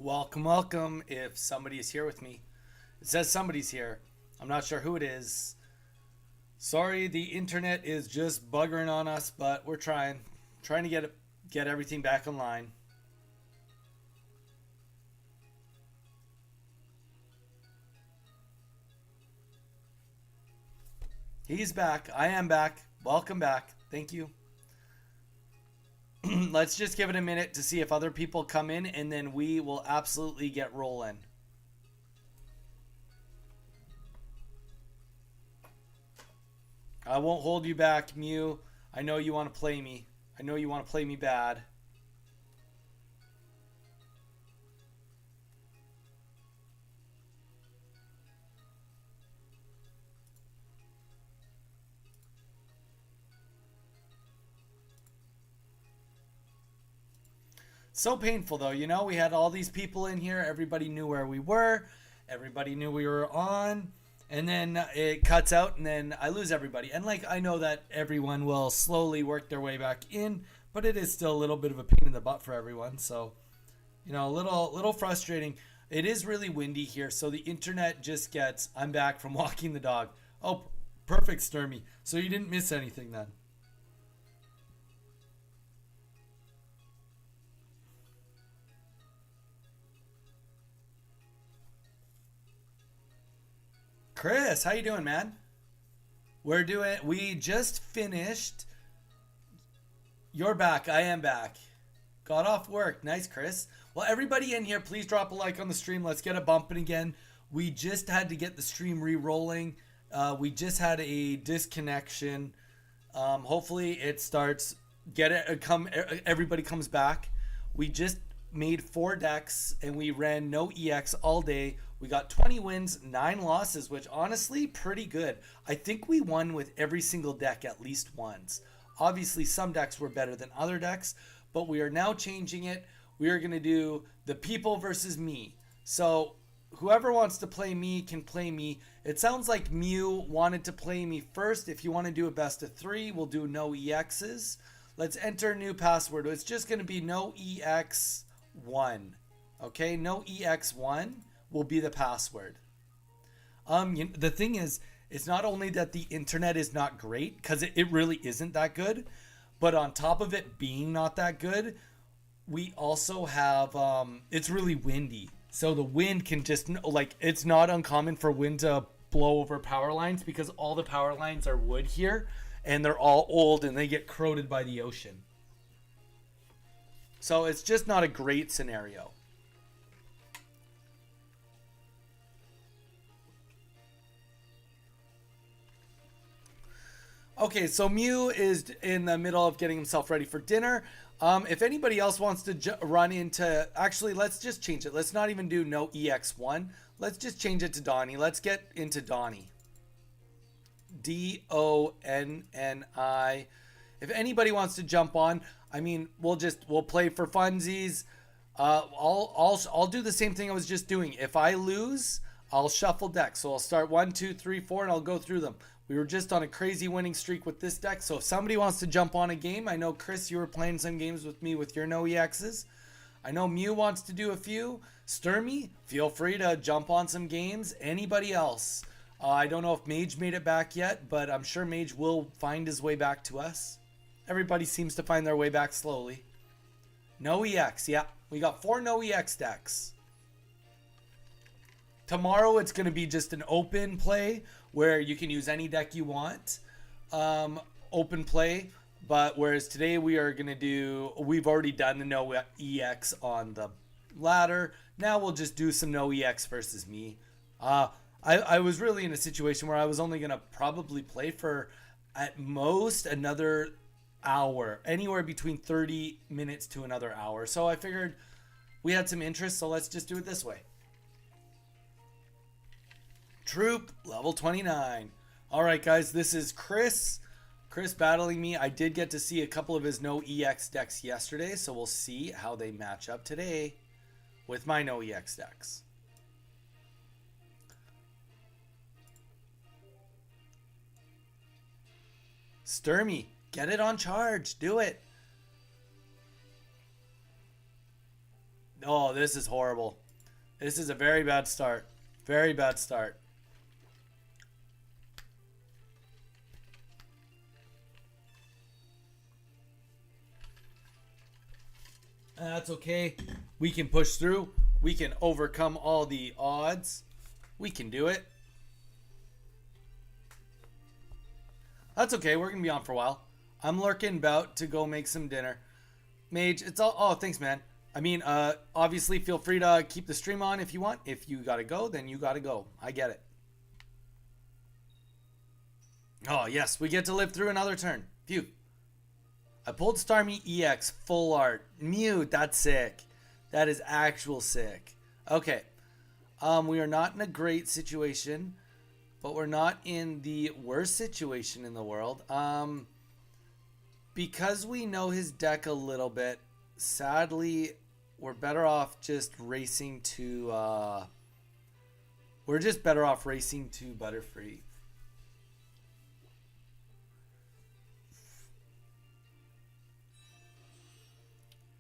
Welcome, welcome. If somebody is here with me, it says somebody's here. I'm not sure who it is. Sorry, the internet is just buggering on us, but we're trying to get everything back online. He's back. I am back. Welcome back. Thank you. Let's just give it a minute to see if other people come in, and then we will absolutely get rolling. I won't hold you back, Mew. I know you want to play me. I know you want to play me bad. So painful though, we had all these people in here. Everybody knew where we were. Everybody knew we were on. And then it cuts out and then I lose everybody. And I know that everyone will slowly work their way back in, but it is still a little bit of a pain in the butt for everyone. So, a little frustrating. It is really windy here, so the internet just gets, I'm back from walking the dog. Oh, perfect, Sturmy. So you didn't miss anything then. Chris, how you doing, man? We just finished. You're back. I am back. Got off work. Nice, Chris. Well, everybody in here, please drop a like on the stream. Let's get it bumping again. We just had to get the stream re-rolling. We just had a disconnection. Hopefully it starts. Everybody comes back. We just made 4 decks and we ran no EX all day. We got 20 wins, 9 losses, which honestly pretty good. I think we won with every single deck at least once. Obviously some decks were better than other decks, but we are now changing it. We are going to do the people versus me. So whoever wants to play me can play me. It sounds like Mew wanted to play me first. If you want to do a best of 3, we'll do no EXs. Let's enter a new password. It's just going to be no EX1. Okay, no EX1 will be the password. The thing is, it's not only that the internet is not great, because it really isn't that good, but on top of it being not that good, we also have, it's really windy. So the wind can just, it's not uncommon for wind to blow over power lines because all the power lines are wood here and they're all old and they get corroded by the ocean. So it's just not a great scenario. Okay, so Mew is in the middle of getting himself ready for dinner. If anybody else wants to run into... Actually, let's just change it. Let's not even do no EX1. Let's just change it to Donnie. Let's get into Donnie. Donni. If anybody wants to jump on, I mean, we'll play for funsies. I'll do the same thing I was just doing. If I lose, I'll shuffle decks. So I'll start 1, 2, 3, 4, and I'll go through them. We were just on a crazy winning streak with this deck. So if somebody wants to jump on a game, I know, Chris, you were playing some games with me with your no EXs. I know Mew wants to do a few. Sturmy, feel free to jump on some games. Anybody else? I don't know if Mage made it back yet, but I'm sure Mage will find his way back to us. Everybody seems to find their way back slowly. No EX, yeah. We got 4 no EX decks. Tomorrow it's going to be just an open play where you can use any deck you want. Open play. But whereas today we are going to do... We've already done the no EX on the ladder. Now we'll just do some no EX versus me. I was really in a situation where I was only going to probably play for at most another hour. Anywhere between 30 minutes to another hour. So I figured we had some interest, so let's just do it this way. Troop, level 29. Alright guys, this is Chris. Chris battling me. I did get to see a couple of his no EX decks yesterday, so we'll see how they match up today with my no EX decks. Sturmy, get it on charge. Do it. Oh, this is horrible. This is a very bad start. Very bad start. That's okay. We can push through. We can overcome all the odds. We can do it. That's okay. We're going to be on for a while. I'm lurking about to go make some dinner. Mage, it's all... Oh, thanks, man. I mean, obviously, feel free to keep the stream on if you want. If you got to go, then you got to go. I get it. Oh, yes. We get to live through another turn. Phew. I pulled Starmie EX full art. Mute. That's sick. That is actual sick. Okay. We are not in a great situation, but we're not in the worst situation in the world. Because we know his deck a little bit, sadly, we're better off just racing to... we're just better off racing to Butterfree.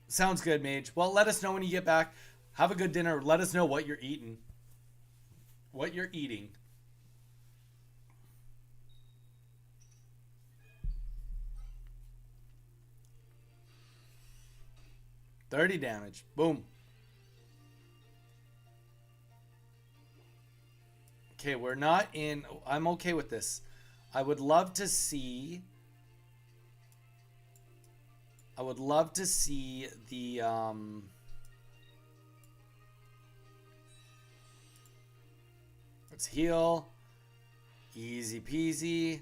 Sounds good, Mage. Well, let us know when you get back. Have a good dinner. Let us know what you're eating. What you're eating. $30 damage. Boom. Okay, we're not in... I'm okay with this. I would love to see... I would love to see the... Let's heal. Easy peasy.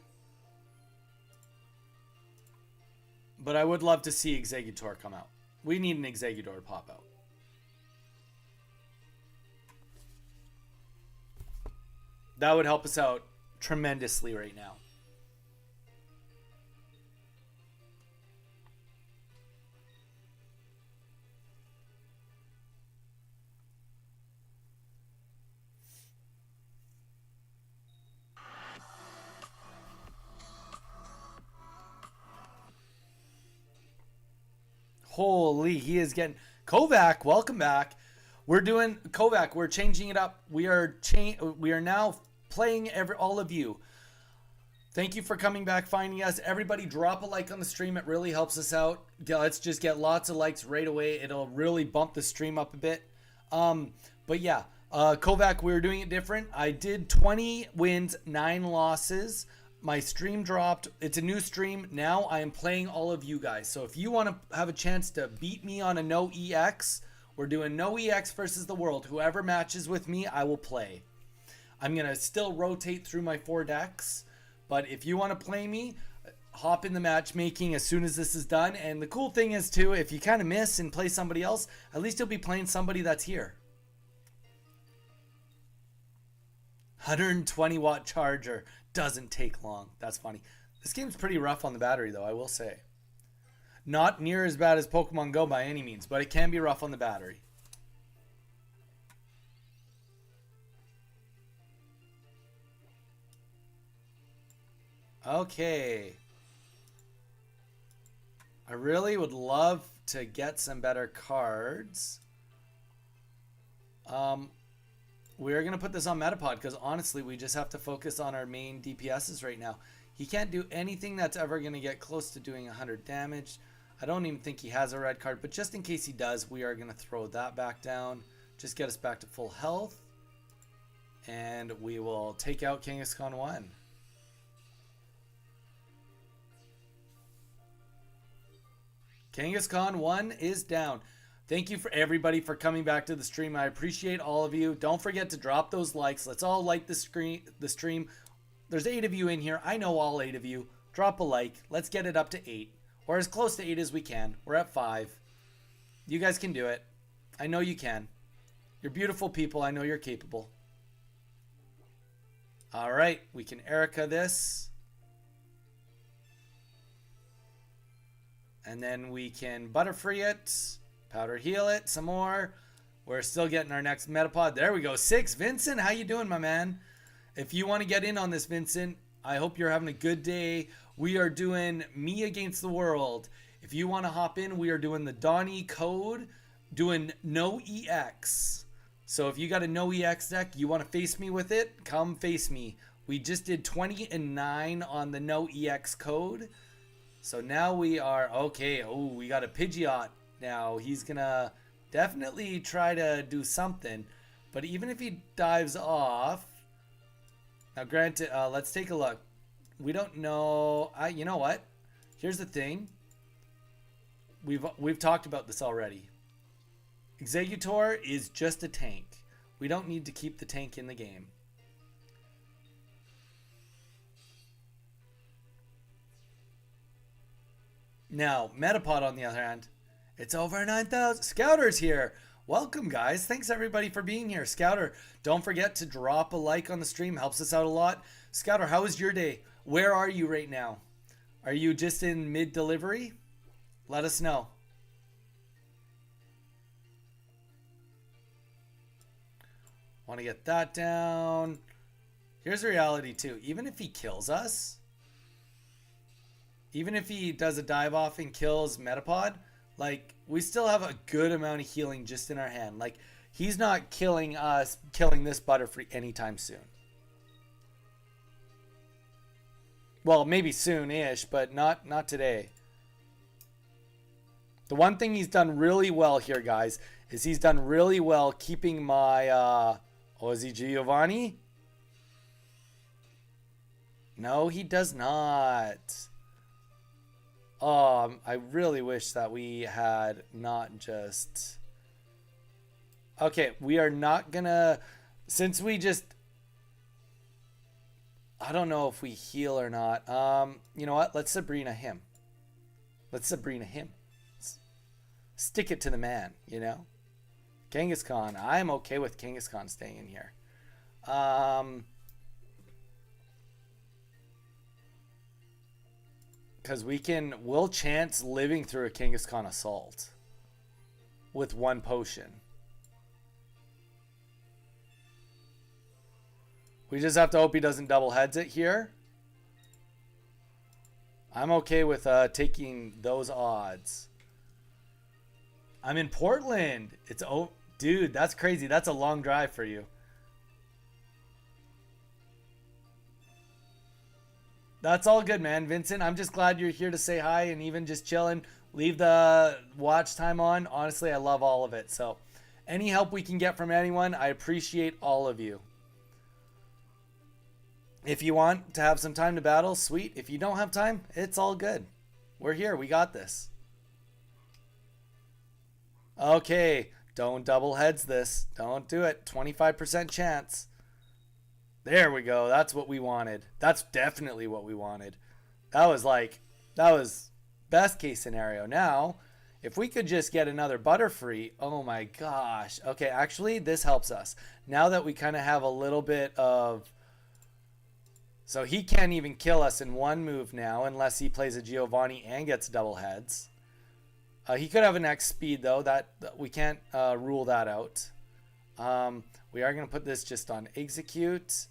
But I would love to see Executor come out. We need an Executor to pop out. That would help us out tremendously right now. Holy, he is getting... Kovac, welcome back. We're doing... Kovac, we're changing it up. We are now playing all of you. Thank you for coming back, finding us. Everybody drop a like on the stream. It really helps us out. Let's just get lots of likes right away. It'll really bump the stream up a bit. But yeah, Kovac, we're doing it different. I did 20 wins, 9 losses. My stream dropped. It's a new stream. Now I am playing all of you guys. So if you want to have a chance to beat me on a NOEX, we're doing NOEX versus the world. Whoever matches with me, I will play. I'm going to still rotate through my 4 decks. But if you want to play me, hop in the matchmaking as soon as this is done. And the cool thing is, too, if you kind of miss and play somebody else, at least you'll be playing somebody that's here. 120-watt charger. Doesn't take long. That's funny. This game's pretty rough on the battery, though, I will say. Not near as bad as Pokemon Go by any means, but it can be rough on the battery. Okay. I really would love to get some better cards. We're going to put this on Metapod because honestly, we just have to focus on our main DPSs right now. He can't do anything that's ever going to get close to doing 100 damage. I don't even think he has a red card, but just in case he does, we are going to throw that back down. Just get us back to full health. And we will take out Kangaskhan 1. Kangaskhan 1 is down. Thank you for everybody for coming back to the stream. I appreciate all of you. Don't forget to drop those likes. Let's all like the stream. There's 8 of you in here. I know all 8 of you. Drop a like. Let's get it up to 8. Or as close to 8 as we can. We're at 5. You guys can do it. I know you can. You're beautiful people. I know you're capable. All right. We can Erica this. And then we can Butterfree it. Powder heal it some more. We're still getting our next Metapod. There we go. 6. Vincent, how you doing, my man? If you want to get in on this, Vincent, I hope you're having a good day. We are doing me against the world. If you want to hop in, we are doing the Donni code. doing NOEX. So if you got a NOEX deck, you want to face me with it, come face me. We just did 20 and 9 on the NOEX code. So now we are, okay, oh, we got a Pidgeot now. He's going to definitely try to do something. But even if he dives off, now granted, let's take a look. We don't know, you know what? Here's the thing. We've talked about this already. Exeggutor is just a tank. We don't need to keep the tank in the game. Now, Metapod on the other hand, it's over 9,000. Scouter's here. Welcome, guys. Thanks, everybody, for being here. Scouter, don't forget to drop a like on the stream. Helps us out a lot. Scouter, how was your day? Where are you right now? Are you just in mid-delivery? Let us know. Want to get that down. Here's the reality, too. Even if he kills us, even if he does a dive off and kills Metapod, like, we still have a good amount of healing just in our hand. Like, he's not killing us, killing this Butterfree anytime soon. Well, maybe soon-ish, but not today. The one thing he's done really well here, guys, is he's done really well keeping my, oh, is he Giovanni? No, he does not. I really wish that we had not just... Okay, we are not gonna... Since we just... I don't know if we heal or not. You know what? Let's Sabrina him. Let's Sabrina him. Stick it to the man, you know? Kangaskhan. I'm okay with Kangaskhan staying in here. Because we'll chance living through a Kangaskhan assault with one potion. We just have to hope he doesn't double heads it here. I'm okay with taking those odds. I'm in Portland. It's dude, that's crazy. That's a long drive for you. That's all good, man. Vincent, I'm just glad you're here to say hi and even just chilling. Leave the watch time on. Honestly, I love all of it. So any help we can get from anyone, I appreciate all of you. If you want to have some time to battle, sweet. If you don't have time, it's all good. We're here. We got this. Okay. Don't double heads this. Don't do it. 25% chance. There we go. That's what we wanted. That's definitely what we wanted. That was best case scenario. Now, if we could just get another Butterfree, oh my gosh. Okay, actually, this helps us. Now that we kind of have a little bit of... So he can't even kill us in one move now unless he plays a Giovanni and gets double heads. He could have an X speed, though. That we can't rule that out. We are going to put this just on execute.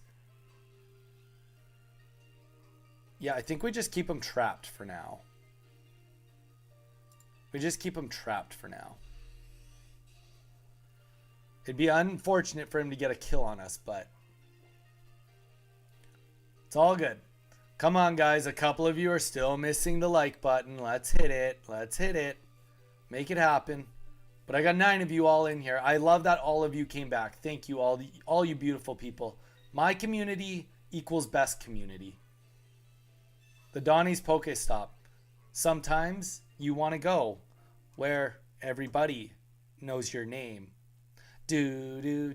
Yeah, I think we just keep him trapped for now. We just keep him trapped for now. It'd be unfortunate for him to get a kill on us, but it's all good. Come on, guys. A couple of you are still missing the like button. Let's hit it. Let's hit it. Make it happen. But I got 9 of you all in here. I love that all of you came back. Thank you, all you beautiful people. My community equals best community. The Donnie's Pokestop. Sometimes you want to go where everybody knows your name. Do.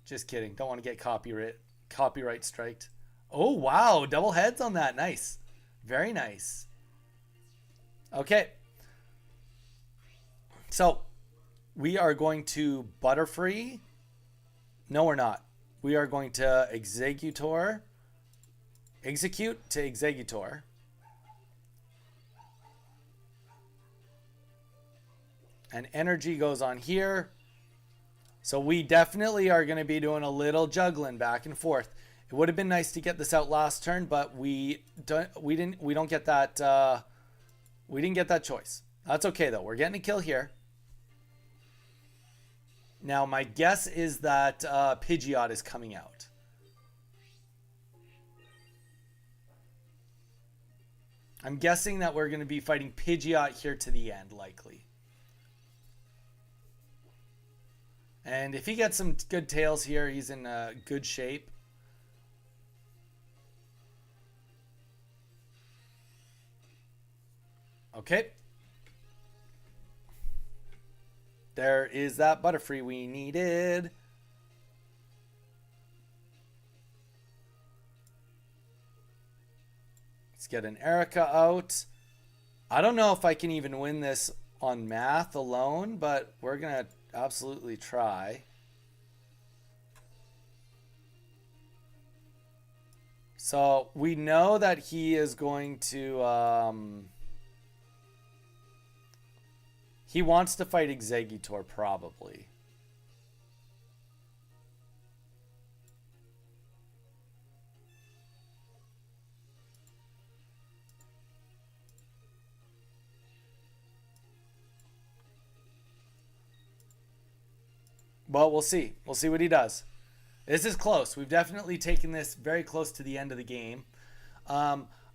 Just kidding. Don't want to get copyright striked. Oh, wow. Double heads on that. Nice. Very nice. Okay. So, we are going to Butterfree. No, we're not. We are going to execute to Exeggutor. And energy goes on here. So we definitely are going to be doing a little juggling back and forth. It would have been nice to get this out last turn, but we didn't get that choice. That's okay though. We're getting a kill here. Now, my guess is that Pidgeot is coming out. I'm guessing that we're going to be fighting Pidgeot here to the end, likely. And if he gets some good tails here, he's in good shape. Okay. There is that Butterfree we needed. Let's get an Erica out. I don't know if I can even win this on math alone, but we're going to absolutely try. So we know that he is going to... he wants to fight Exeggutor, probably. Well, we'll see. We'll see what he does. This is close. We've definitely taken this very close to the end of the game.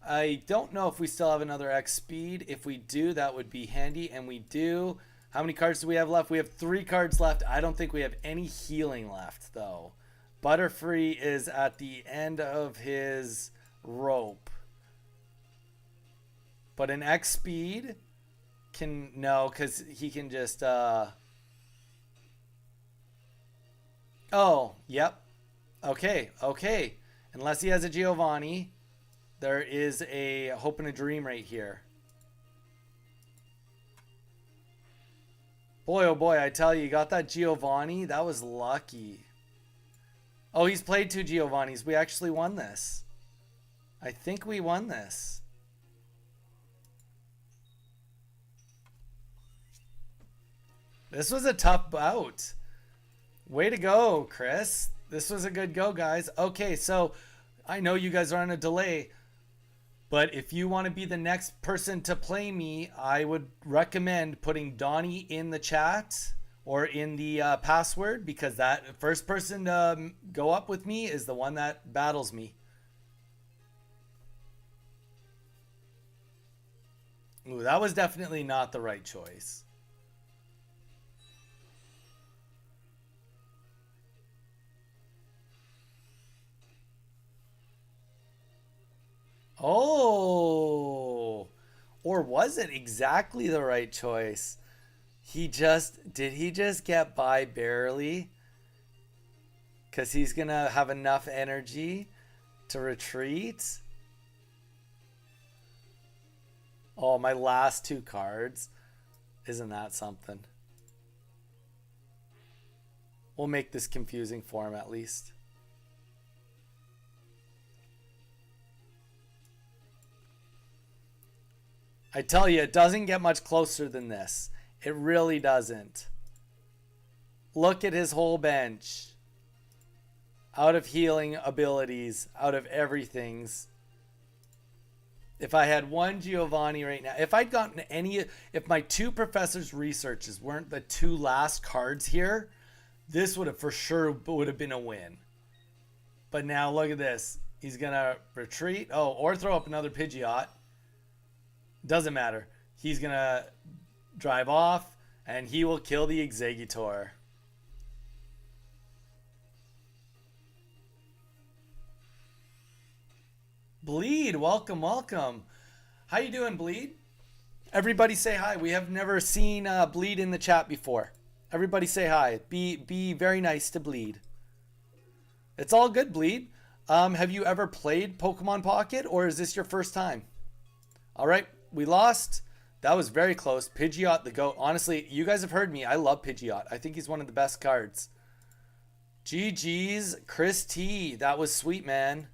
I don't know if we still have another X speed. If we do, that would be handy. And we do. How many cards do we have left? We have 3 cards left. I don't think we have any healing left, though. Butterfree is at the end of his rope. But an X speed can... No, because he can just... Oh, yep. Okay, okay. Unless he has a Giovanni, there is a Hope and a Dream right here. Boy, oh boy, I tell you, got that Giovanni? That was lucky. Oh, he's played 2 Giovannis. We actually won this. I think we won this. This was a tough bout. Way to go, Chris. This was a good go, guys. Okay, so I know you guys are on a delay, but if you want to be the next person to play me, I would recommend putting Donni in the chat or in the password, because that first person to go up with me is the one that battles me. Ooh, that was definitely not the right choice. Oh, or was it exactly the right choice? Did he just get by barely? Because he's going to have enough energy to retreat? Oh, my last 2 cards. Isn't that something? We'll make this confusing for him at least. I tell you, it doesn't get much closer than this. It really doesn't. Look at his whole bench. Out of healing abilities, out of everything's. If I had 1 Giovanni right now, if I'd gotten any, if my 2 professors' researches weren't the 2 last cards here, this would have for sure would have been a win. But now look at this. He's going to retreat. Oh, or throw up another Pidgeot. Doesn't matter. He's going to drive off, and he will kill the Exeggutor. Bleed, welcome, welcome. How you doing, Bleed? Everybody say hi. We have never seen Bleed in the chat before. Everybody say hi. Be very nice to Bleed. It's all good, Bleed. Have you ever played Pokemon Pocket, or is this your first time? All right. We lost. That was very close. Pidgeot the GOAT. Honestly, you guys have heard me. I love Pidgeot. I think he's one of the best cards. GG's, Chris T. That was sweet, man.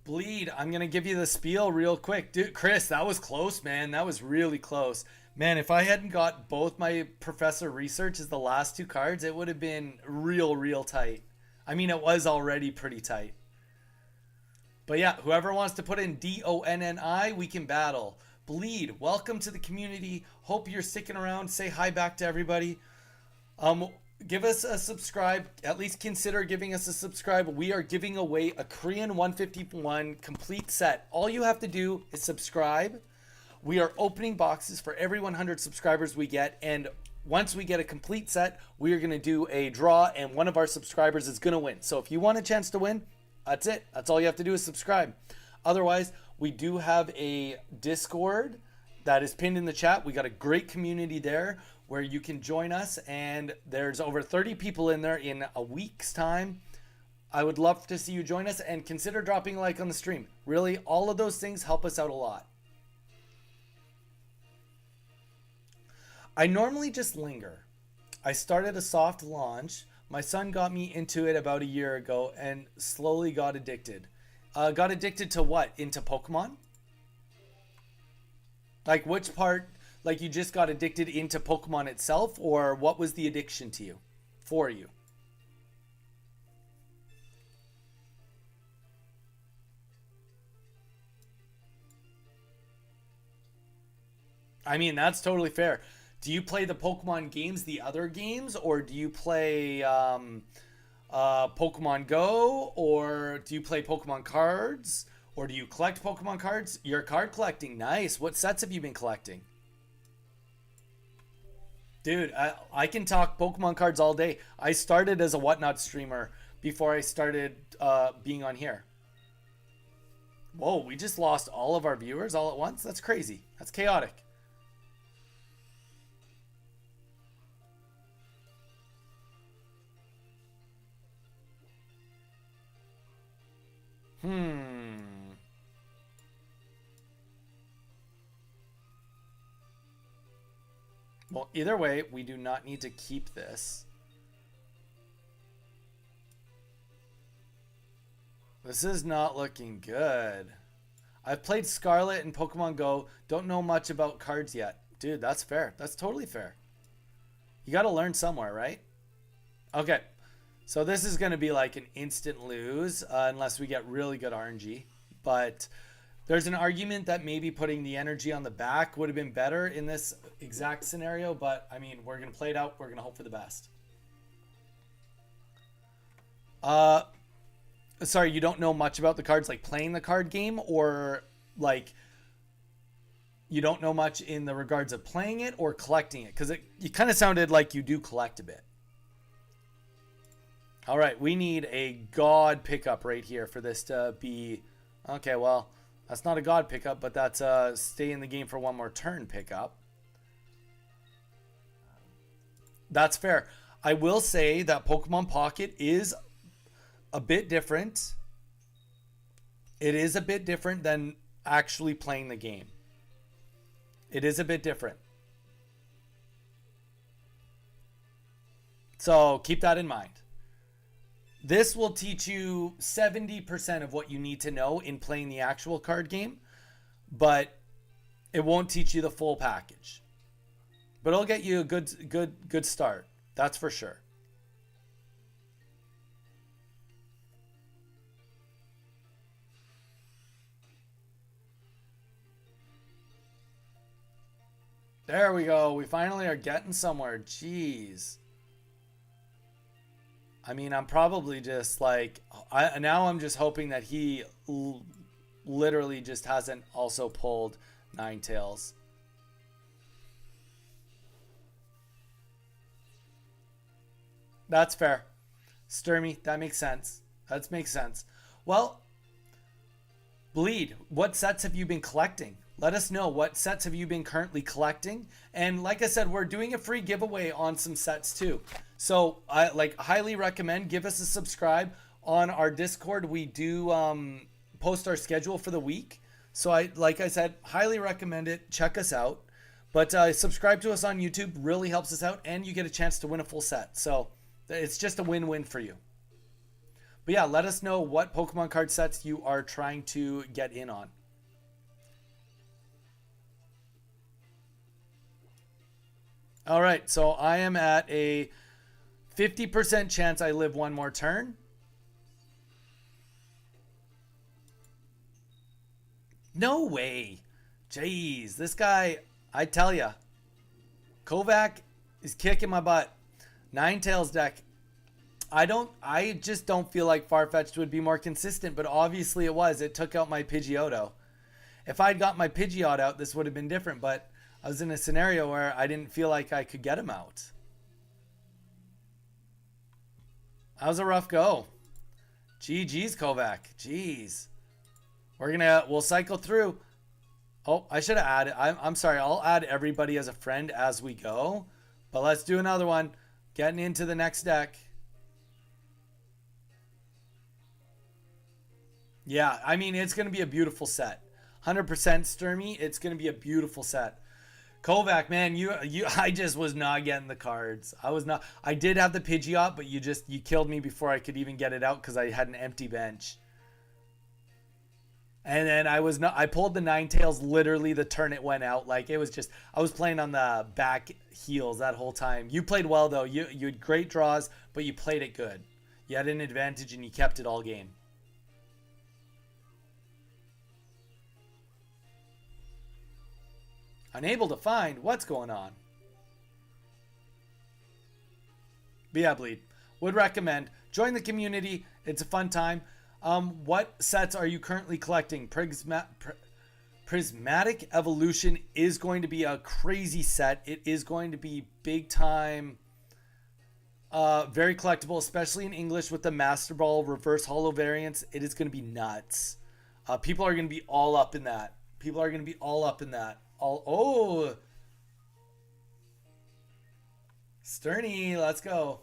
Bleed, I'm going to give you the spiel real quick. Dude, Chris, that was close, man. That was really close. Man, if I hadn't got both my Professor Research as the last 2 cards, it would have been real tight. I mean, it was already pretty tight. But yeah, whoever wants to put in Donni, we can battle. Bleed, welcome to the community. Hope you're sticking around. Say hi back to everybody. Give us a subscribe. At least consider giving us a subscribe. We are giving away a Korean 151 complete set. All you have to do is subscribe. We are opening boxes for every 100 subscribers we get, and once we get a complete set, we are going to do a draw, and one of our subscribers is going to win. So if you want a chance to win, that's it. That's all you have to do is subscribe. Otherwise, we do have a Discord that is pinned in the chat. We got a great community there where you can join us, and there's over 30 people in there in a week's time. I would love to see you join us, and consider dropping a like on the stream. Really, all of those things help us out a lot. I normally just linger. I started a soft launch. My son got me into it about a year ago and slowly got addicted. Got addicted to what? Into Pokemon? Like which part? Like you just got addicted into Pokemon itself, or what was the addiction to you? For you? I mean, that's totally fair. Do you play the Pokemon games, the other games, or do you play Pokemon Go, or do you play Pokemon cards, or do you collect Pokemon cards? You're card collecting. Nice. What sets have you been collecting? Dude, I can talk Pokemon cards all day. I started as a Whatnot streamer before I started being on here. Whoa, we just lost all of our viewers all at once? That's crazy. That's chaotic. Well, either way, we do not need to keep this. This is not looking good. I've played Scarlet and Pokemon Go. Don't know much about cards yet. Dude, that's fair. That's totally fair. You got to learn somewhere, right? Okay. So this is going to be like an instant lose unless we get really good RNG. But there's an argument that maybe putting the energy on the back would have been better in this exact scenario. But, I mean, we're going to play it out. We're going to hope for the best. Sorry, you don't know much about the cards, like playing the card game, or like you don't know much in the regards of playing it or collecting it? Because you kind of sounded like you do collect a bit. All right, we need a god pickup right here for this to be... Okay, well, that's not a god pickup, but that's a stay in the game for one more turn pickup. That's fair. I will say that Pokemon Pocket is a bit different. It is a bit different than actually playing the game. It is a bit different. So keep that in mind. This will teach you 70% of what you need to know in playing the actual card game, but it won't teach you the full package. But it'll get you a good start. That's for sure. There we go. We finally are getting somewhere. Jeez. I mean, I'm probably just like... now I'm just hoping that he literally just hasn't also pulled Ninetales. That's fair. Sturmy, that makes sense. That makes sense. Well, Bleed, what sets have you been collecting? Let us know, what sets have you been currently collecting? And like I said, we're doing a free giveaway on some sets too. So I highly recommend give us a subscribe on our Discord. We do post our schedule for the week. So like I said, highly recommend it. Check us out. But subscribe to us on YouTube, really helps us out, and you get a chance to win a full set. So it's just a win-win for you. But yeah, let us know what Pokemon card sets you are trying to get in on. All right, so I am at a 50% chance I live one more turn. No way. Jeez, this guy, I tell ya, Kovac is kicking my butt. Ninetales deck. I just don't feel like Farfetch'd would be more consistent, but obviously it was. It took out my Pidgeotto. If I'd got my Pidgeot out, this would have been different, but I was in a scenario where I didn't feel like I could get him out. That was a rough go. GG's, Kovac. Jeez. We'll cycle through. Oh, I should have added. I'm sorry. I'll add everybody as a friend as we go. But let's do another one. Getting into the next deck. Yeah, I mean, it's going to be a beautiful set. 100% Sturmy. It's going to be a beautiful set. Kovac, man, I just was not getting the cards. I was not. I did have the Pidgeot, but you killed me before I could even get it out because I had an empty bench. And then I pulled the Ninetales literally the turn it went out. Like, it was just, I was playing on the back heels that whole time. You played well, though. You had great draws, but you played it good. You had an advantage, and you kept it all game. Unable to find what's going on. But yeah, Bleed. Would recommend. Join the community. It's a fun time. What sets are you currently collecting? Prismatic Evolution is going to be a crazy set. It is going to be big time. Very collectible, especially in English with the Master Ball reverse holo variants. It is going to be nuts. People are going to be all up in that. Oh, Sterny, let's go.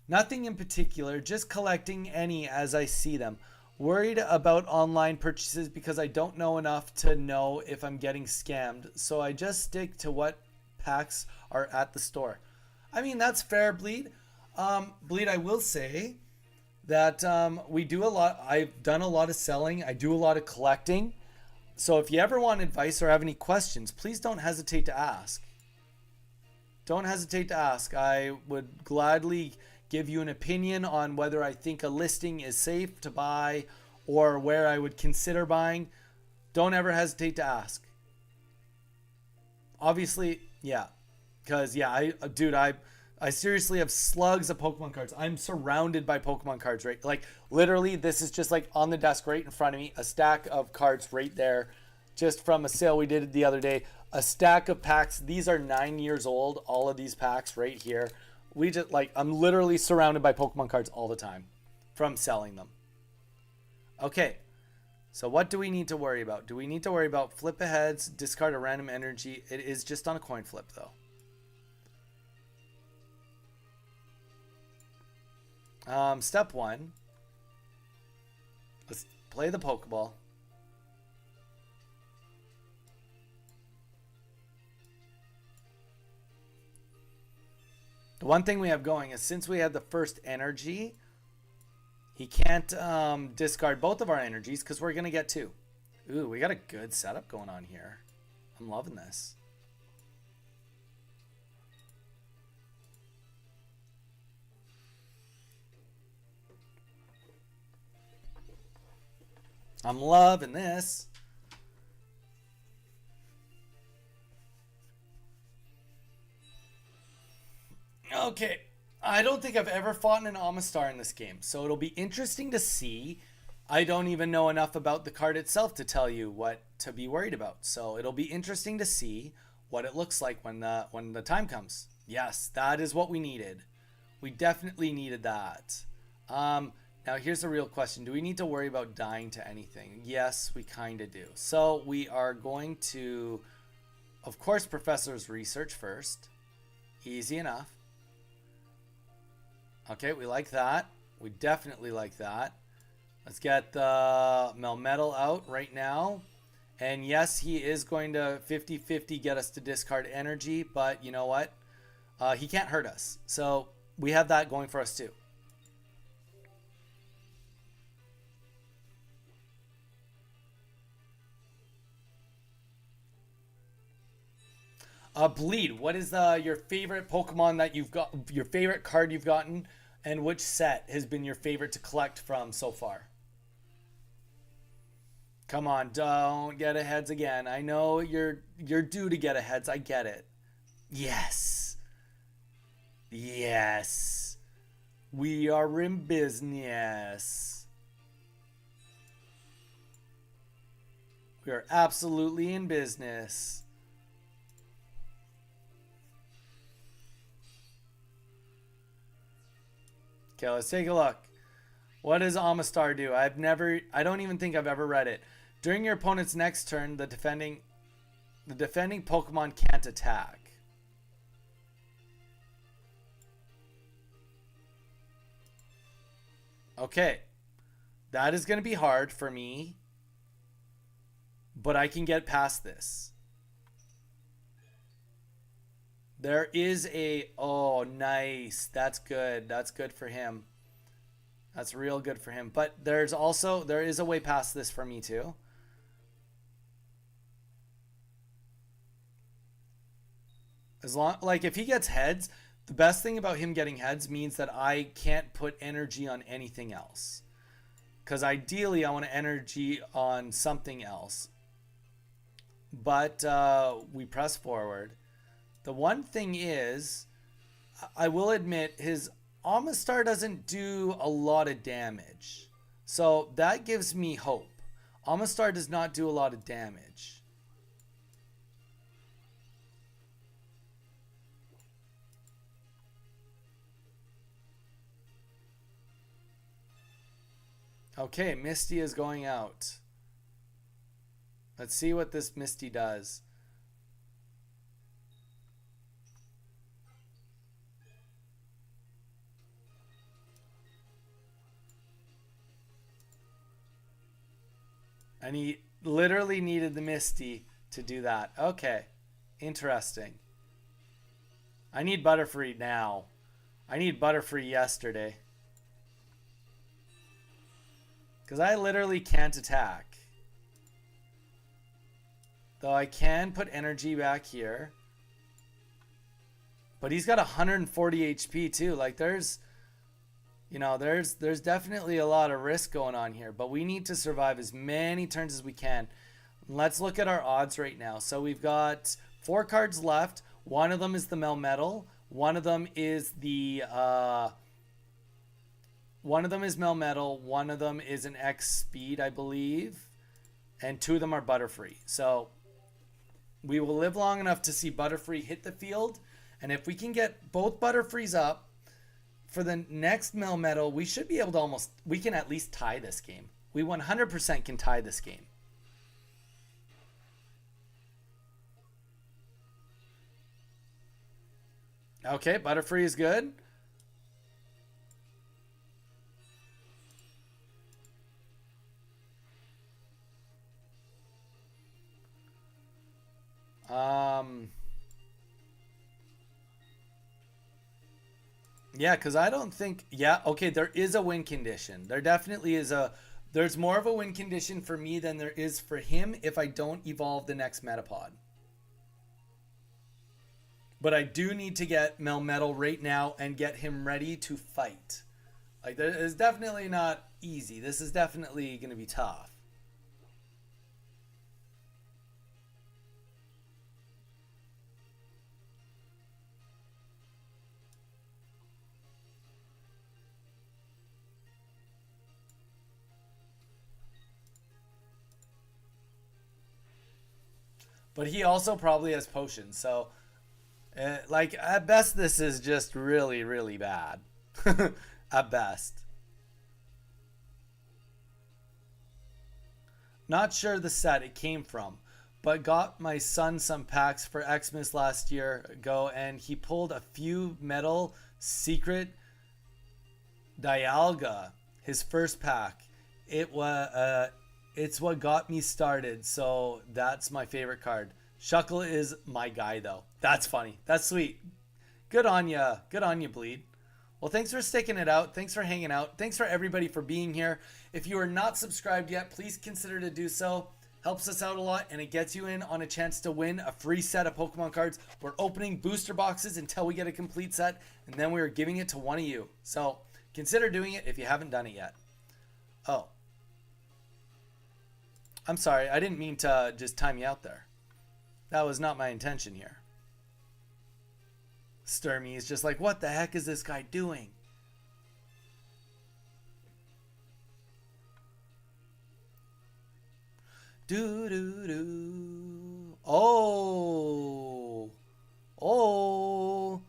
Nothing in particular, just collecting any as I see them. Worried about online purchases because I don't know enough to know if I'm getting scammed, so I just stick to what packs are at the store. I mean, that's fair, Bleed. Bleed, I will say that we do a lot. I've done a lot of selling. I do a lot of collecting. So if you ever want advice or have any questions, please don't hesitate to ask. Don't hesitate to ask. I would gladly give you an opinion on whether I think a listing is safe to buy or where I would consider buying. Don't ever hesitate to ask. Obviously, yeah. Because, yeah, I seriously have slugs of Pokemon cards. I'm surrounded by Pokemon cards, right? Like, literally, this is just like on the desk right in front of me. A stack of cards right there. Just from a sale we did the other day. A stack of packs. These are 9 years old. All of these packs right here. I'm literally surrounded by Pokemon cards all the time from selling them. Okay. So what do we need to worry about? Do we need to worry about flip aheads, discard a random energy? It is just on a coin flip, though. Step 1. Let's play the Pokeball. The one thing we have going is since we had the first energy, he can't discard both of our energies because we're going to get 2. Ooh, we got a good setup going on here. I'm loving this. I'm loving this. Okay. I don't think I've ever fought an Amistar in this game, so it'll be interesting to see. I don't even know enough about the card itself to tell you what to be worried about. So it'll be interesting to see what it looks like when the time comes. Yes, that is what we needed. We definitely needed that. Now, here's the real question. Do we need to worry about dying to anything? Yes, we kind of do. So we are going to, of course, Professor's Research first. Easy enough. Okay, we like that. We definitely like that. Let's get the Melmetal out right now. And yes, he is going to 50-50 get us to discard energy, but you know what? He can't hurt us. So we have that going for us too. Bleed, what is your favorite Pokemon that you've got, your favorite card you've gotten, and which set has been your favorite to collect from so far? Come on, don't get a heads again. I know you're due to get a heads. I get it. Yes. Yes. We are in business. We are absolutely in business. Okay, let's take a look. What does Amistar do? I don't even think I've ever read it. During your opponent's next turn, the defending Pokemon can't attack. Okay. That is going to be hard for me. But I can get past this. There is a... Oh, nice. That's good. That's good for him. That's real good for him. But there is a way past this for me too. As long, like, if he gets heads, the best thing about him getting heads means that I can't put energy on anything else. Because ideally I want to energy on something else. But we press forward. The one thing is, I will admit, his Amistar doesn't do a lot of damage. So that gives me hope. Amistar does not do a lot of damage. Okay, Misty is going out. Let's see what this Misty does. And he literally needed the Misty to do that. Okay. Interesting. I need Butterfree now. I need Butterfree yesterday. Because I literally can't attack. Though I can put energy back here. But he's got 140 HP too. Like there's definitely a lot of risk going on here. But we need to survive as many turns as we can. Let's look at our odds right now. So we've got 4 cards left. One of them is the Melmetal. One of them is the... one of them is Melmetal. One of them is an X Speed, I believe. And 2 of them are Butterfree. So we will live long enough to see Butterfree hit the field. And if we can get both Butterfrees up for the next Melmetal, we should be able to we can at least tie this game. We 100% can tie this game. Okay, Butterfree is good. Yeah, because I don't think... Yeah, okay, there is a win condition. There definitely is a... There's more of a win condition for me than there is for him if I don't evolve the next Metapod. But I do need to get Melmetal right now and get him ready to fight. Like, that is definitely not easy. This is definitely going to be tough. But he also probably has potions, so... like, at best, this is just really, really bad. At best. Not sure the set it came from, but got my son some packs for Xmas last year ago, and he pulled a few metal secret Dialga, his first pack. It's what got me started, so that's my favorite card. Shuckle is my guy, though. That's funny. That's sweet. Good on ya. Good on ya, Bleed. Well, thanks for sticking it out. Thanks for hanging out. Thanks for everybody for being here. If you are not subscribed yet, please consider to do so. Helps us out a lot, and it gets you in on a chance to win a free set of Pokemon cards. We're opening booster boxes until we get a complete set, and then we are giving it to one of you. So consider doing it if you haven't done it yet. Oh. I'm sorry. I didn't mean to just time you out there. That was not my intention here. Sturmy is just like, what the heck is this guy doing? Do do do. Oh. Oh.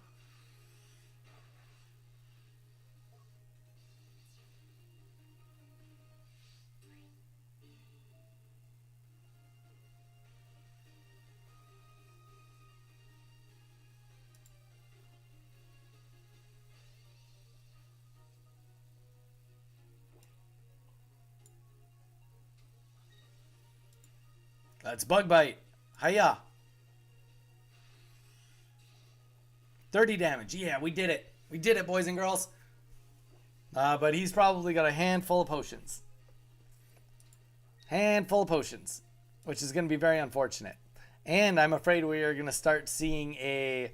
That's bug bite. Hiya. 30 damage. Yeah, we did it. We did it, boys and girls. But he's probably got a handful of potions. Handful of potions. Which is going to be very unfortunate. And I'm afraid we are going to start seeing a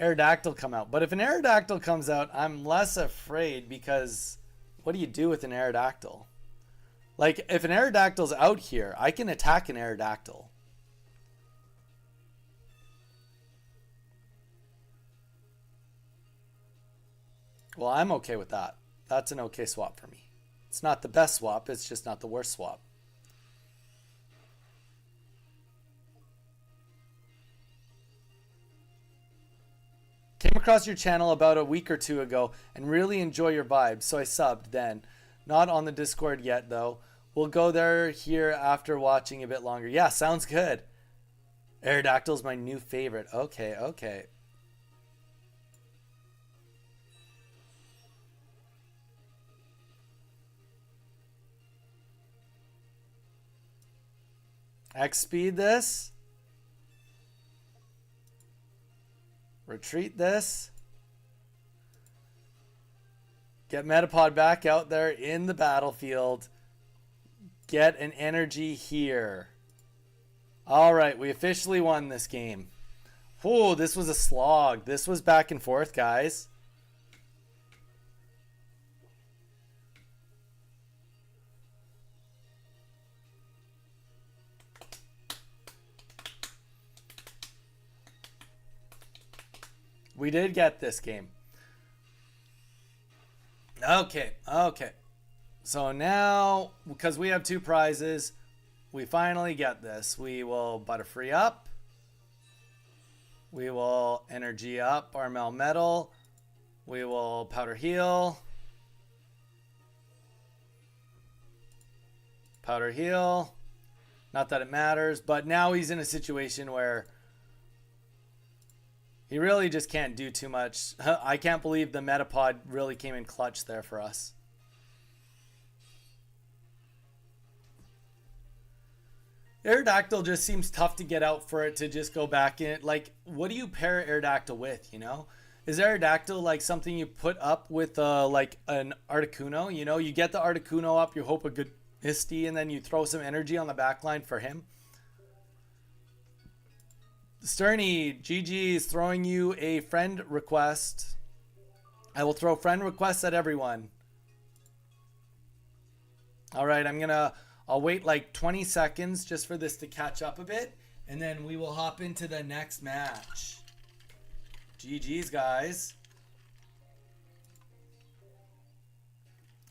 Aerodactyl come out. But if an Aerodactyl comes out, I'm less afraid because what do you do with an Aerodactyl? Like, if an Aerodactyl's out here, I can attack an Aerodactyl. Well, I'm okay with that. That's an okay swap for me. It's not the best swap, it's just not the worst swap. Came across your channel about a week or two ago and really enjoy your vibes, so I subbed then. Not on the Discord yet, though. We'll go there here after watching a bit longer. Yeah, sounds good. Aerodactyl's my new favorite. Okay, okay. X speed this. Retreat this. Get Metapod back out there in the battlefield. Get an energy here. Alright, we officially won this game. Whoa, this was a slog. This was back and forth, guys. We did get this game. Okay, okay. So now, because we have 2 prizes, we finally get this. We will Butterfree up. We will Energy up our Melmetal. We will Powder Heal. Powder Heal. Not that it matters, but now he's in a situation where he really just can't do too much. I can't believe the Metapod really came in clutch there for us. Aerodactyl just seems tough to get out for it to just go back in. Like, what do you pair Aerodactyl with, you know? Is Aerodactyl like something you put up with like an Articuno? You know, you get the Articuno up, you hope a good Misty, and then you throw some energy on the back line for him. Sterny, GG is throwing you a friend request. I will throw friend requests at everyone. All right, I'll wait like 20 seconds just for this to catch up a bit, and then we will hop into the next match. GG's, guys.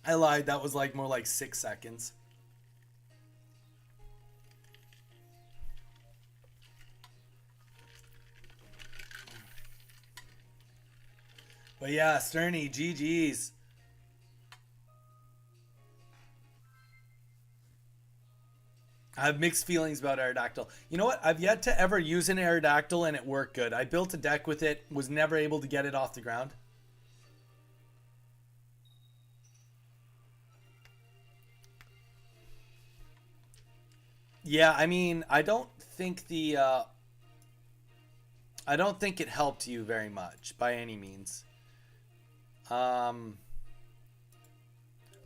I lied, that was like more like 6 seconds. But yeah, Sterny, GG's. I have mixed feelings about Aerodactyl. You know what? I've yet to ever use an Aerodactyl and it worked good. I built a deck with it, was never able to get it off the ground. Yeah, I mean, I don't think it helped you very much by any means. But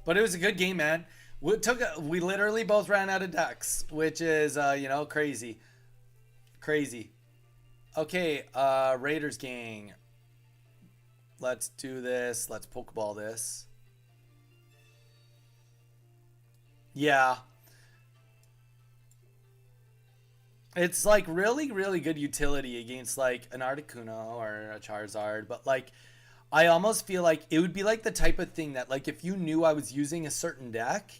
it was a good game, man. We literally both ran out of decks, which is you know, crazy. Okay, Raiders gang. Let's do this. Let's Pokeball this. Yeah. It's like really, really good utility against like an Articuno or a Charizard, but like I almost feel like it would be like the type of thing that like if you knew I was using a certain deck,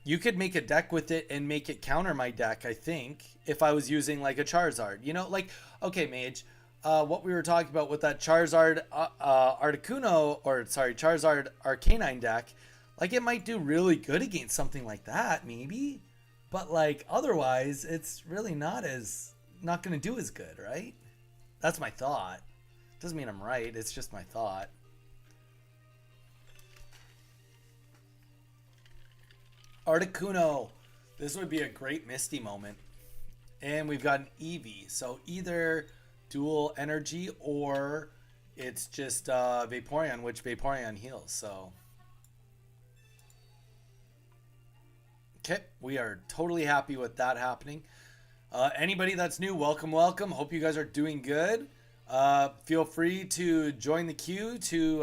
you could make a deck with it and make it counter my deck, I think, if I was using like a Charizard. You know, like okay, Mage, what we were talking about with that Charizard Articuno or sorry, Charizard Arcanine deck, like it might do really good against something like that, maybe. But like otherwise, it's really not going to do as good, right? That's my thought. Doesn't mean I'm right. It's just my thought. Articuno. This would be a great Misty moment. And we've got an Eevee. So either dual energy or it's just Vaporeon, which Vaporeon heals. So okay, we are totally happy with that happening. Anybody that's new, welcome, welcome. Hope you guys are doing good. Feel free to join the queue to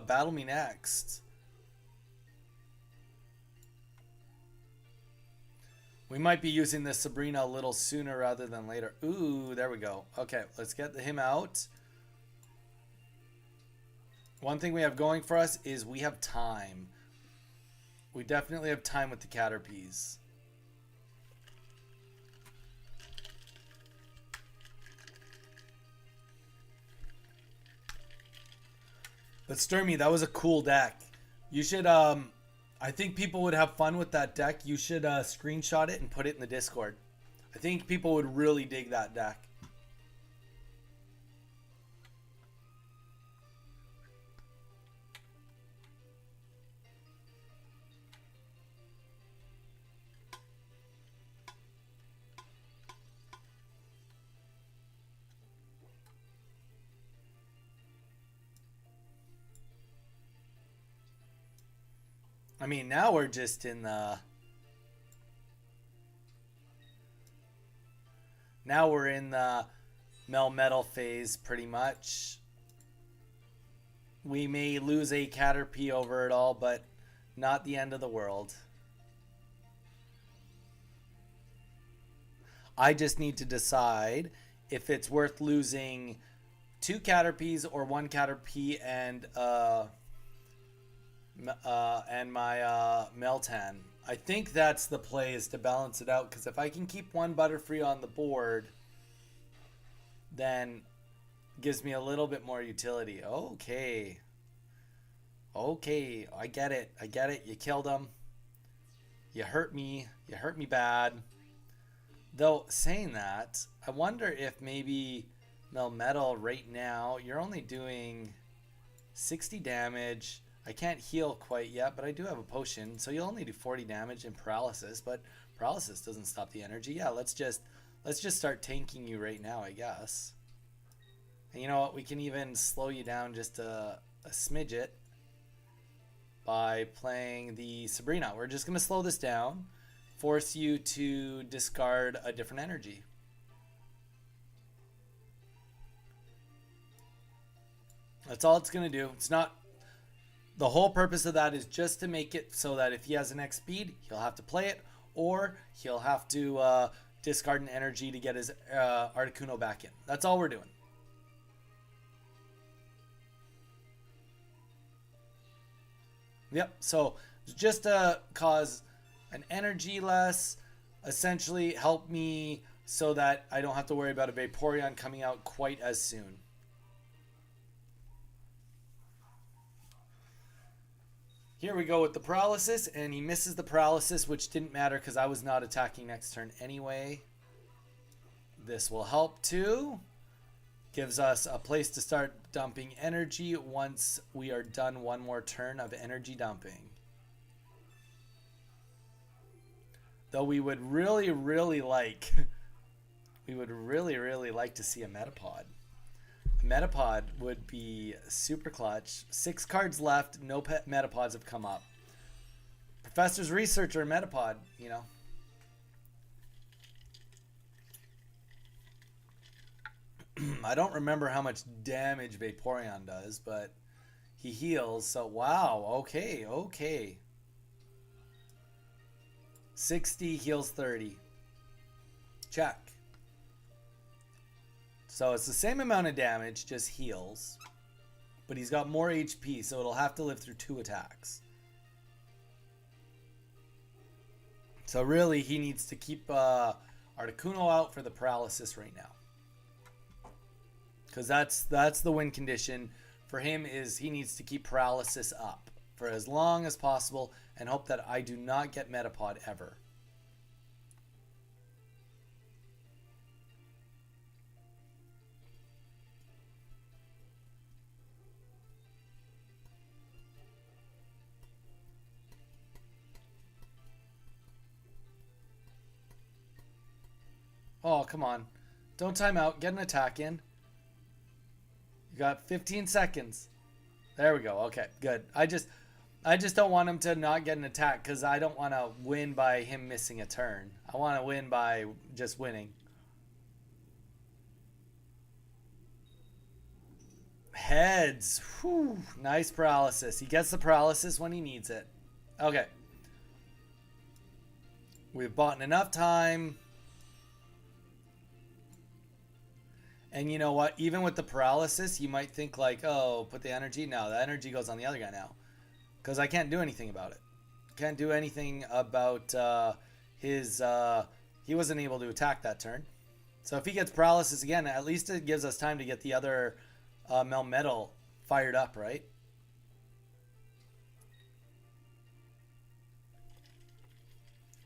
battle me next. We might be using this Sabrina a little sooner rather than later. Ooh, there we go. Okay, let's get him out. One thing we have going for us is we have time. We definitely have time with the Caterpies. But Sturmy, that was a cool deck. You should, I think people would have fun with that deck. You should screenshot it and put it in the Discord. I think people would really dig that deck. I mean, now we're just in the... Now we're in the Melmetal phase, pretty much. We may lose a Caterpie over it all, but not the end of the world. I just need to decide if it's worth losing 2 Caterpies or 1 Caterpie and my Meltan. I think that's the play, is to balance it out, because if I can keep 1 Butterfree on the board, then gives me a little bit more utility. Okay. Okay, I get it. I get it. You killed him. You hurt me. You hurt me bad. Though, saying that, I wonder if maybe Melmetal right now, you're only doing 60 damage. I can't heal quite yet, but I do have a potion, so you'll only do 40 damage in paralysis, but paralysis doesn't stop the energy. Yeah, let's just start tanking you right now, I guess. And you know what? We can even slow you down just a smidget by playing the Sabrina. We're just going to slow this down, force you to discard a different energy. That's all it's going to do. It's not... The whole purpose of that is just to make it so that if he has an X speed, he'll have to play it, or he'll have to discard an energy to get his Articuno back in. That's all we're doing. Yep, so just to cause an energy less, essentially help me so that I don't have to worry about a Vaporeon coming out quite as soon. Here we go with the paralysis, and he misses the paralysis, which didn't matter because I was not attacking next turn anyway. This will help too. Gives us a place to start dumping energy once we are done 1 more turn of energy dumping. Though we would really, really like... we would really, really like to see a Metapod. Metapod would be super clutch. 6 cards left. No Metapods have come up. Professor's Researcher Metapod, you know. I don't remember how much damage Vaporeon does, but he heals. So, wow. Okay, okay. 60 heals 30. Check. So it's the same amount of damage, just heals. But he's got more HP, so it'll have to live through 2 attacks. So really, he needs to keep Articuno out for the paralysis right now. Because that's the win condition for him, is he needs to keep paralysis up for as long as possible and hope that I do not get Metapod ever. Oh, come on. Don't time out. Get an attack in. You got 15 seconds. There we go. Okay, good. I just don't want him to not get an attack because I don't want to win by him missing a turn. I want to win by just winning. Heads. Whew. Nice paralysis. He gets the paralysis when he needs it. Okay. We've bought enough time. And you know what? Even with the paralysis, you might think like, oh, put the energy. No, the energy goes on the other guy now. Because I can't do anything about it. Can't do anything about his... he wasn't able to attack that turn. So if he gets paralysis again, at least it gives us time to get the other Melmetal fired up, right?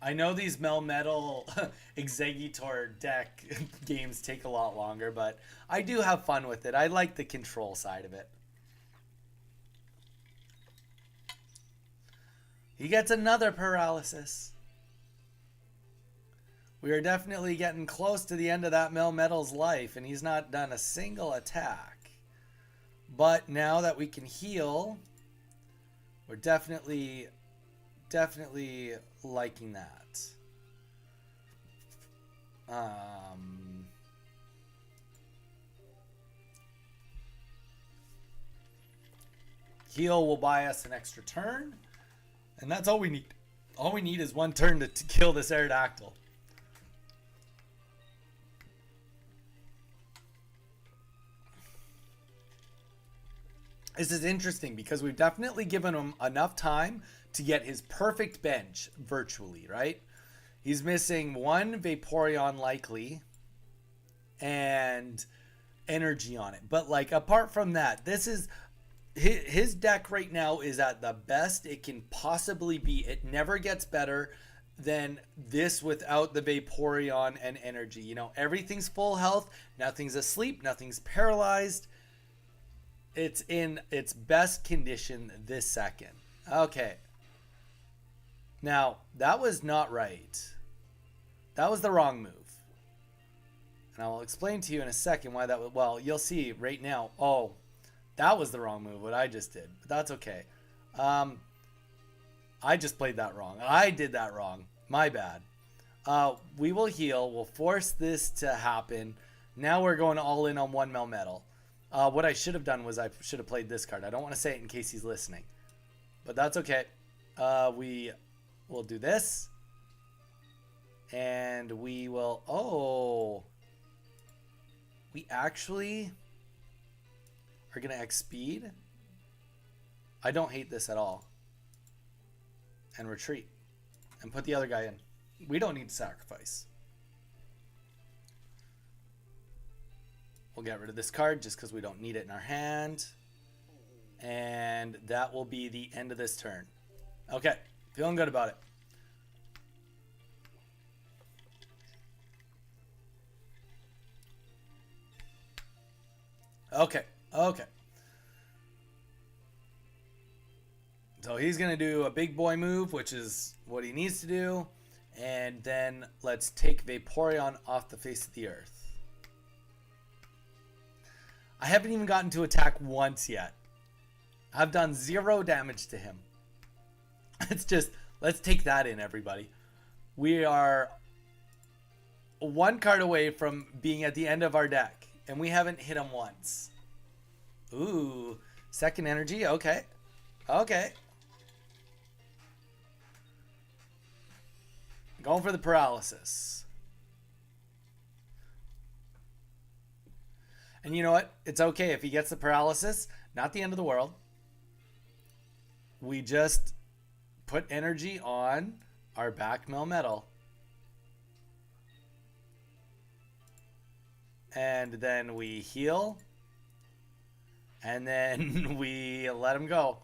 I know these Melmetal Executor deck games take a lot longer, but I do have fun with it. I like the control side of it. He gets another paralysis. We are definitely getting close to the end of that Melmetal's life, and he's not done a single attack. But now that we can heal, we're definitely liking that. Heal will buy us an extra turn, and that's all we need. All we need is one turn to kill this Aerodactyl. This is interesting because we've definitely given him enough time to get his perfect bench virtually, right? He's missing one Vaporeon likely and energy on it. But like apart from that, this is his deck right now is at the best it can possibly be. It never gets better than this without the Vaporeon and energy. You know, everything's full health, nothing's asleep, nothing's paralyzed. It's in its best condition this second. Okay. Now, that was not right. That was the wrong move. And I will explain to you in a second why that was. Well, you'll see right now. Oh, that was the wrong move, what I just did. But that's okay. I just played that wrong. I did that wrong. My bad. We will heal. We'll force this to happen. Now we're going all in on one Melmetal. What I should have done was I should have played this card. I don't want to say it in case he's listening. But that's okay. We will do this. And we will... Oh. We actually are going to X-Speed. I don't hate this at all. And retreat. And put the other guy in. We don't need to sacrifice. We'll get rid of this card just because we don't need it in our hand. And that will be the end of this turn. Okay. Feeling good about it. Okay. Okay. So he's going to do a big boy move, which is what he needs to do. And then let's take Vaporeon off the face of the earth. I haven't even gotten to attack once yet. I've done 0 damage to him. It's just, let's take that in, everybody. We are 1 card away from being at the end of our deck. And we haven't hit him once. Ooh, second energy. Okay. Okay. Going for the paralysis. And you know what? It's okay if he gets the paralysis. Not the end of the world. We just put energy on our back Melmetal. And then we heal. And then we let him go.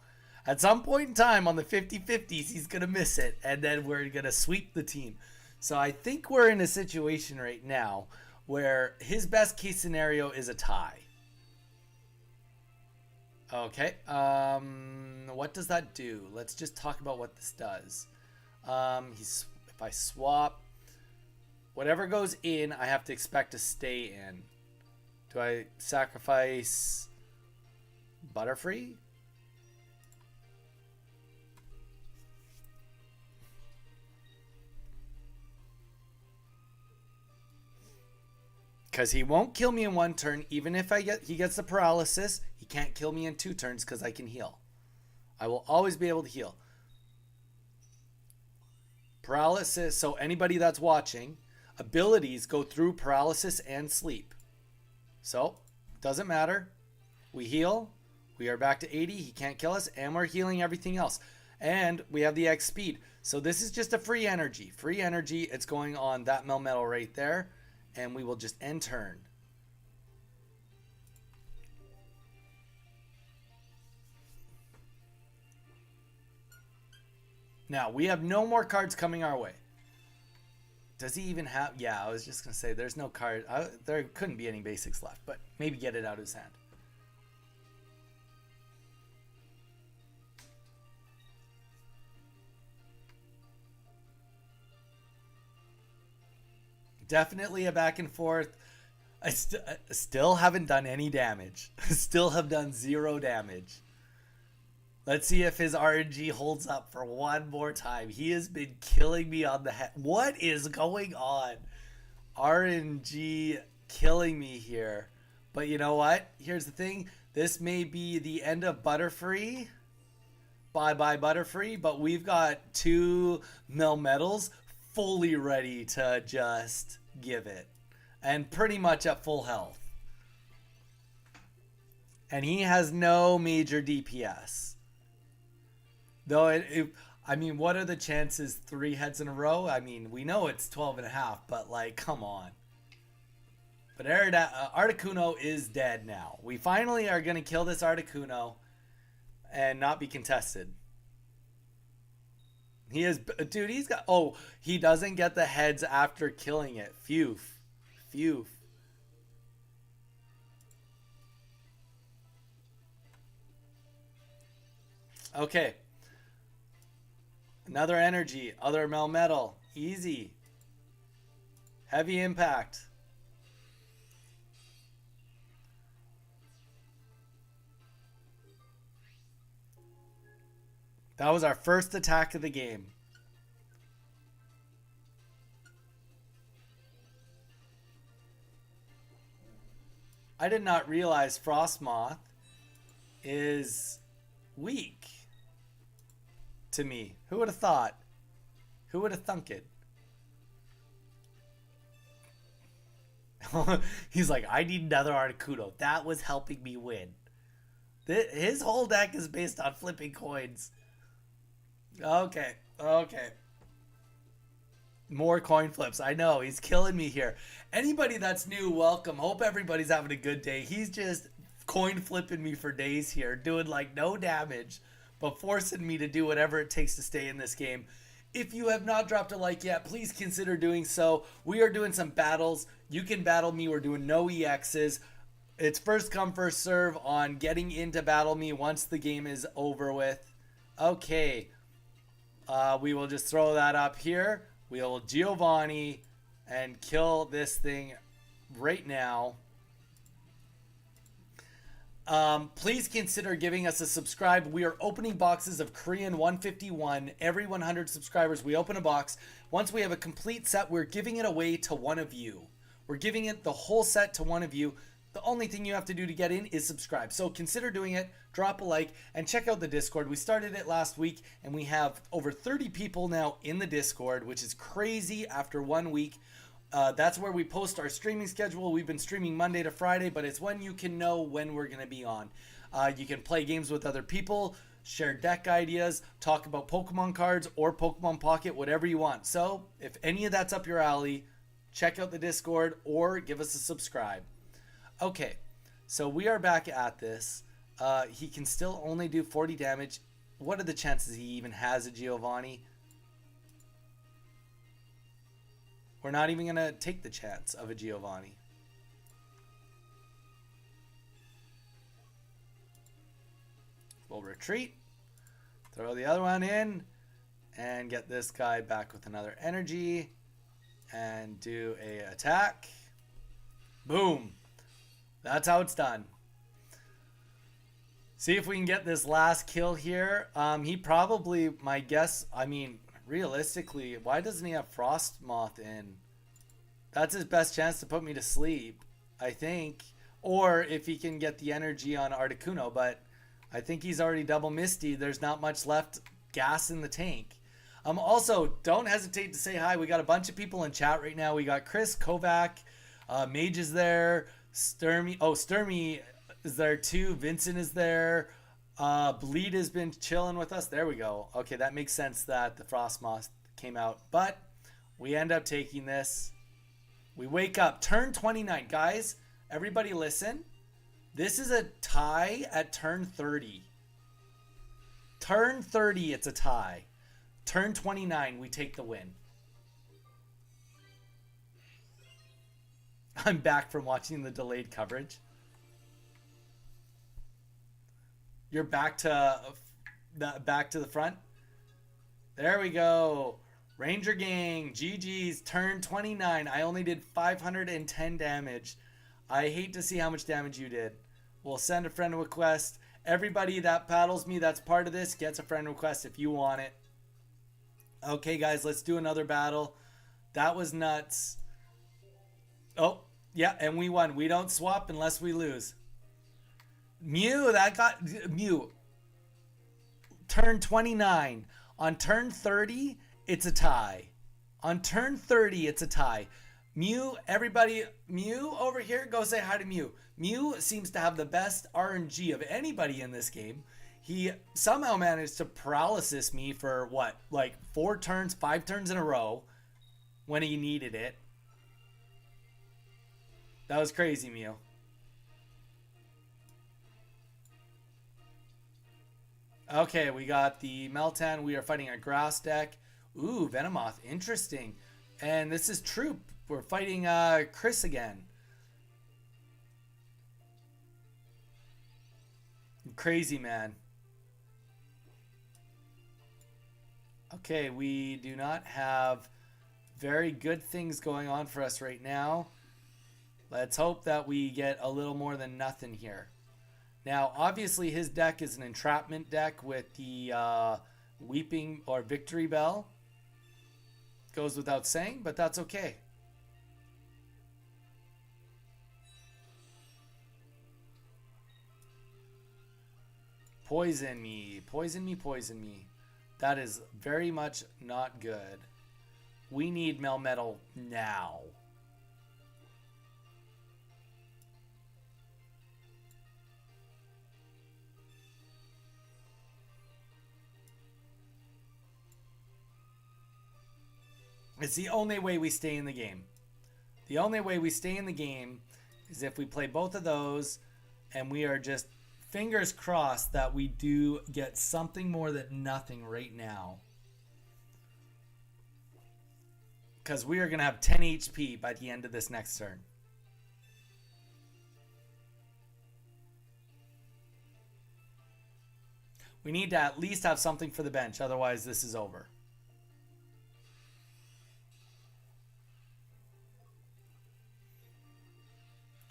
At some point in time on the 50-50s, he's going to miss it. And then we're going to sweep the team. So I think we're in a situation right now where his best case scenario is a tie. Okay. What does that do? Let's just talk about what this does. If I swap, whatever goes in, I have to expect to stay in. Do I sacrifice Butterfree? Because he won't kill me in one turn. Even if he gets the paralysis, he can't kill me in 2 turns because I can heal. I will always be able to heal. Paralysis, so anybody that's watching, abilities go through paralysis and sleep. So, doesn't matter. We heal. We are back to 80. He can't kill us. And we're healing everything else. And we have the X speed. So this is just a free energy. Free energy. It's going on that Melmetal right there. And we will just end turn. Now, we have no more cards coming our way. Does he even have... Yeah, I was just going to say, there's no card. There couldn't be any basics left, but maybe get it out of his hand. Definitely a back and forth. I still haven't done any damage. Still have done 0 damage. Let's see if his RNG holds up for one more time. He has been killing me on the head. What is going on? RNG killing me here. But you know what? Here's the thing. This may be the end of Butterfree. Bye-bye Butterfree. But we've got 2 Melmetals fully ready to just give it. And pretty much at full health. And he has no major DPS. Though, I mean, what are the chances 3 heads in a row? I mean, we know it's 12.5, but, like, come on. But Articuno is dead now. We finally are going to kill this Articuno and not be contested. He is, dude, he's got, oh, he doesn't get the heads after killing it. Phew. Phew. Okay. Another energy. Other Melmetal. Easy. Heavy impact. That was our first attack of the game. I did not realize Frostmoth is weak to me. Who would have thought? Who would have thunk it? He's like, I need another Articuno. That was helping me win. His whole deck is based on flipping coins. Okay. More coin flips. I know. He's killing me here. Anybody that's new, welcome. Hope everybody's having a good day. He's just coin flipping me for days here. Doing like no damage, but forcing me to do whatever it takes to stay in this game. If you have not dropped a like yet, please consider doing so. We are doing some battles. You can battle me. We're doing no EXs. It's first come, first serve on getting into Battle Me once the game is over with. Okay. We will just throw that up here. We'll Giovanni and kill this thing right now. Please consider giving us a subscribe. We are opening boxes of Korean 151. Every 100 subscribers, we open a box. Once we have a complete set, we're giving it away to one of you. We're giving it the whole set to one of you. The only thing you have to do to get in is subscribe. So consider doing it, drop a like, and check out the Discord. We started it last week, and we have over 30 people now in the Discord, which is crazy after 1 week. That's where we post our streaming schedule. We've been streaming Monday to Friday, but it's when you can know when we're going to be on. You can play games with other people, share deck ideas, talk about Pokemon cards or Pokemon Pocket, whatever you want. So if any of that's up your alley, check out the Discord or give us a subscribe. Okay, so we are back at this. He can still only do 40 damage. What are the chances he even has a Giovanni? We're not even going to take the chance of a Giovanni. We'll retreat. Throw the other one in. And get this guy back with another energy. And do a attack. Boom. That's how it's done. See if we can get this last kill here. He probably, my guess, I mean, realistically, why doesn't he have Frost Moth in? That's his best chance to put me to sleep, I think. Or if he can get the energy on Articuno, but I think he's already double Misty. There's not much left gas in the tank. Also, don't hesitate to say hi. We got a bunch of people in chat right now. We got Chris, Kovac, Mage is there, Sturmy. Oh, Sturmy is there too. Vincent is there. Bleed has been chilling with us. There we go. Okay, that makes sense that the Frost Moth came out. But we end up taking this. We wake up. Turn 29. Guys, everybody listen. This is a tie at turn 30. Turn 30, it's a tie. Turn 29, we take the win. I'm back from watching the delayed coverage. You're back to the front. There we go. Ranger Gang, GG's, turn 29. I only did 510 damage. I hate to see how much damage you did. We'll send a friend request. Everybody that paddles me that's part of this gets a friend request if you want it. Okay, guys, let's do another battle. That was nuts. Oh, yeah, and we won. We don't swap unless we lose. Mew, that got... Mew. Turn 29. On turn 30, it's a tie. On turn 30, it's a tie. Mew, everybody... Mew over here, go say hi to Mew. Mew seems to have the best RNG of anybody in this game. He somehow managed to paralysis me for what, like 5 turns in a row when he needed it. That was crazy, Mew. Okay, we got the Meltan. We are fighting a grass deck. Ooh, Venomoth, interesting. And this is Troop. We're fighting Chris again. Crazy, man. Okay, we do not have very good things going on for us right now. Let's hope that we get a little more than nothing here. Now, obviously, his deck is an entrapment deck with the Weeping or Victory Bell. Goes without saying, but that's okay. Poison me, poison me, poison me. That is very much not good. We need Melmetal now. It's the only way we stay in the game. The only way we stay in the game is if we play both of those and we are just fingers crossed that we do get something more than nothing right now. Because we are going to have 10 HP by the end of this next turn. We need to at least have something for the bench. Otherwise, this is over.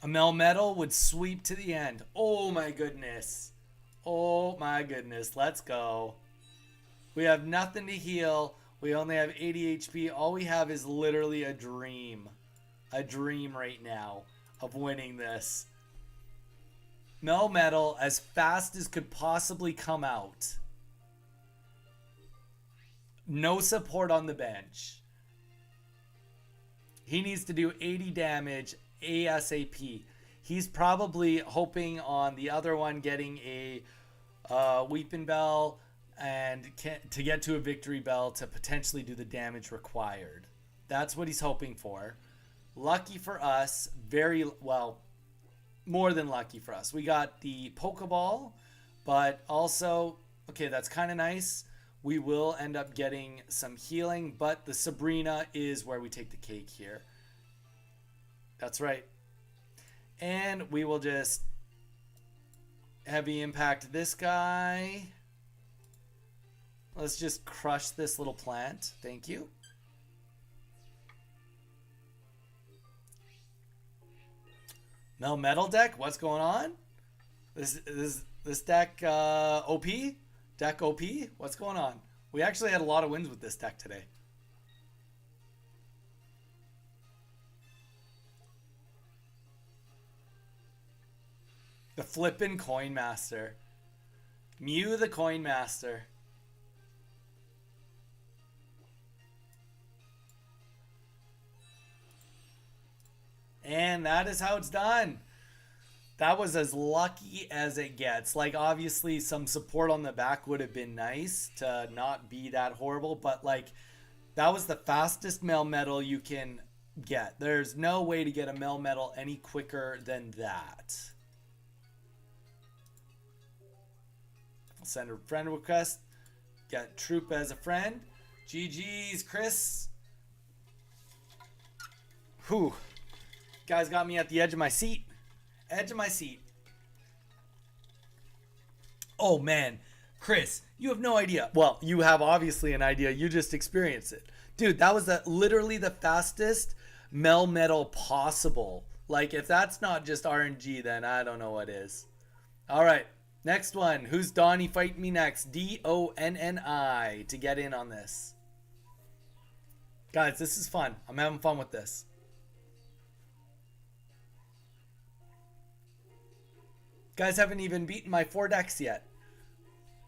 A Melmetal would sweep to the end. Oh my goodness. Oh my goodness. Let's go. We have nothing to heal. We only have 80 HP. All we have is literally a dream. A dream right now of winning this. Melmetal as fast as could possibly come out. No support on the bench. He needs to do 80 damage ASAP. He's probably hoping on the other one getting a Weeping Bell and to get to a Victory Bell to potentially do the damage required. That's what he's hoping for. Lucky for us, very well, more than lucky for us. We got the Pokeball, but also, okay, that's kind of nice. We will end up getting some healing, but the Sabrina is where we take the cake here. That's right. And we will just heavy impact this guy. Let's just crush this little plant. Thank you. Melmetal deck? What's going on? This deck OP? Deck OP? What's going on? We actually had a lot of wins with this deck today. The flippin' Coin Master. Mew the Coin Master. And that is how it's done. That was as lucky as it gets. Like, obviously, some support on the back would have been nice to not be that horrible. But, like, that was the fastest Melmetal you can get. There's no way to get a Melmetal any quicker than that. I'll send a friend request. Get Troop as a friend. GG's, Chris. Whew. Guys got me at the edge of my seat. Edge of my seat. Oh, man. Chris, you have no idea. Well, you have obviously an idea. You just experienced it. Dude, that was literally the fastest Melmetal possible. Like, if that's not just RNG, then I don't know what is. All right. Next one. Who's Donnie fighting me next? D-O-N-N-I to get in on this. Guys, this is fun. I'm having fun with this. Guys haven't even beaten my 4 decks yet.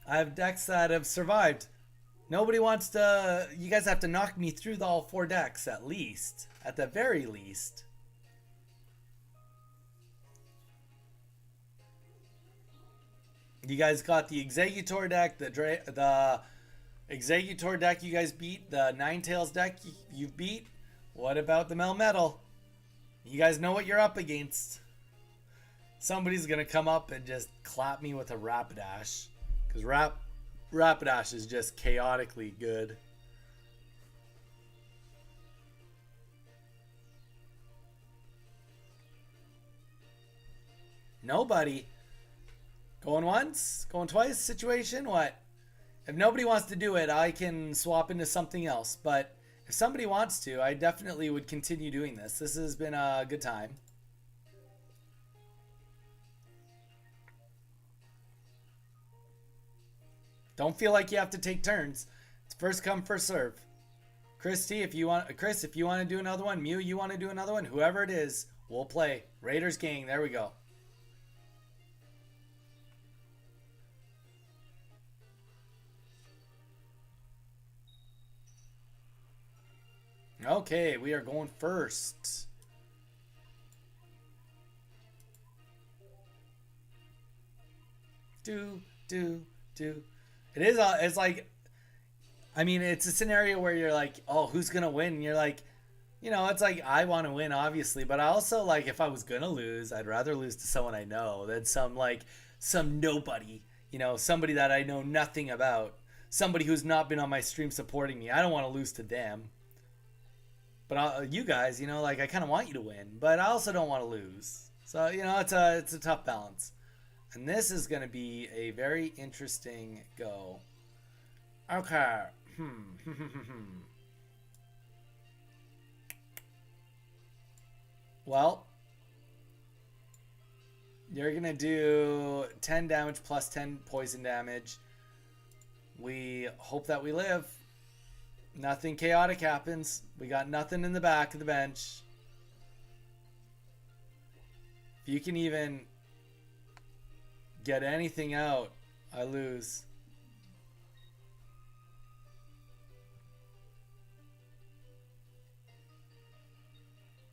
I have decks that have survived. Nobody wants to... You guys have to knock me through all 4 decks at least. At the very least. You guys got the Executor deck, the Executor deck you guys beat, the Ninetales deck you've beat. What about the Melmetal? You guys know what you're up against. Somebody's going to come up and just clap me with a Rapidash. Because Rapidash is just chaotically good. Nobody. Going once? Going twice? Situation? What? If nobody wants to do it, I can swap into something else. But if somebody wants to, I definitely would continue doing this. This has been a good time. Don't feel like you have to take turns. It's first come, first serve. Chris, if you want to do another one, Mew, you want to do another one, whoever it is, we'll play. Raiders gang, there we go. Okay, we are going first. Do. It is, it's like, I mean, it's a scenario where you're like, oh, who's going to win? And you're like, you know, it's like, I want to win, obviously. But I also, like, if I was going to lose, I'd rather lose to someone I know than some nobody, you know, somebody that I know nothing about. Somebody who's not been on my stream supporting me. I don't want to lose to them. But you guys, you know, like, I kind of want you to win. But I also don't want to lose. So, you know, it's a tough balance. And this is going to be a very interesting go. Okay. Well, you're going to do 10 damage plus 10 poison damage. We hope that we live. Nothing chaotic happens. We got nothing in the back of the bench. If you can even get anything out, I lose.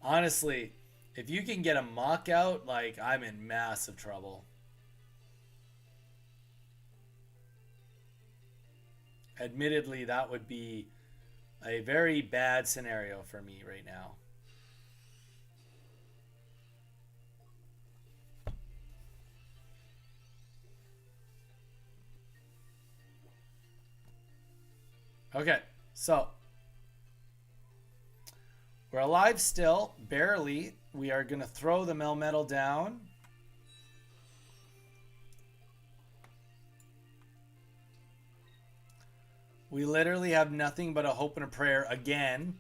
Honestly, if you can get a mock out, like, I'm in massive trouble. Admittedly, that would be a very bad scenario for me right now. Okay, so we're alive still, barely. We are going to throw the Melmetal down. We literally have nothing but a hope and a prayer again.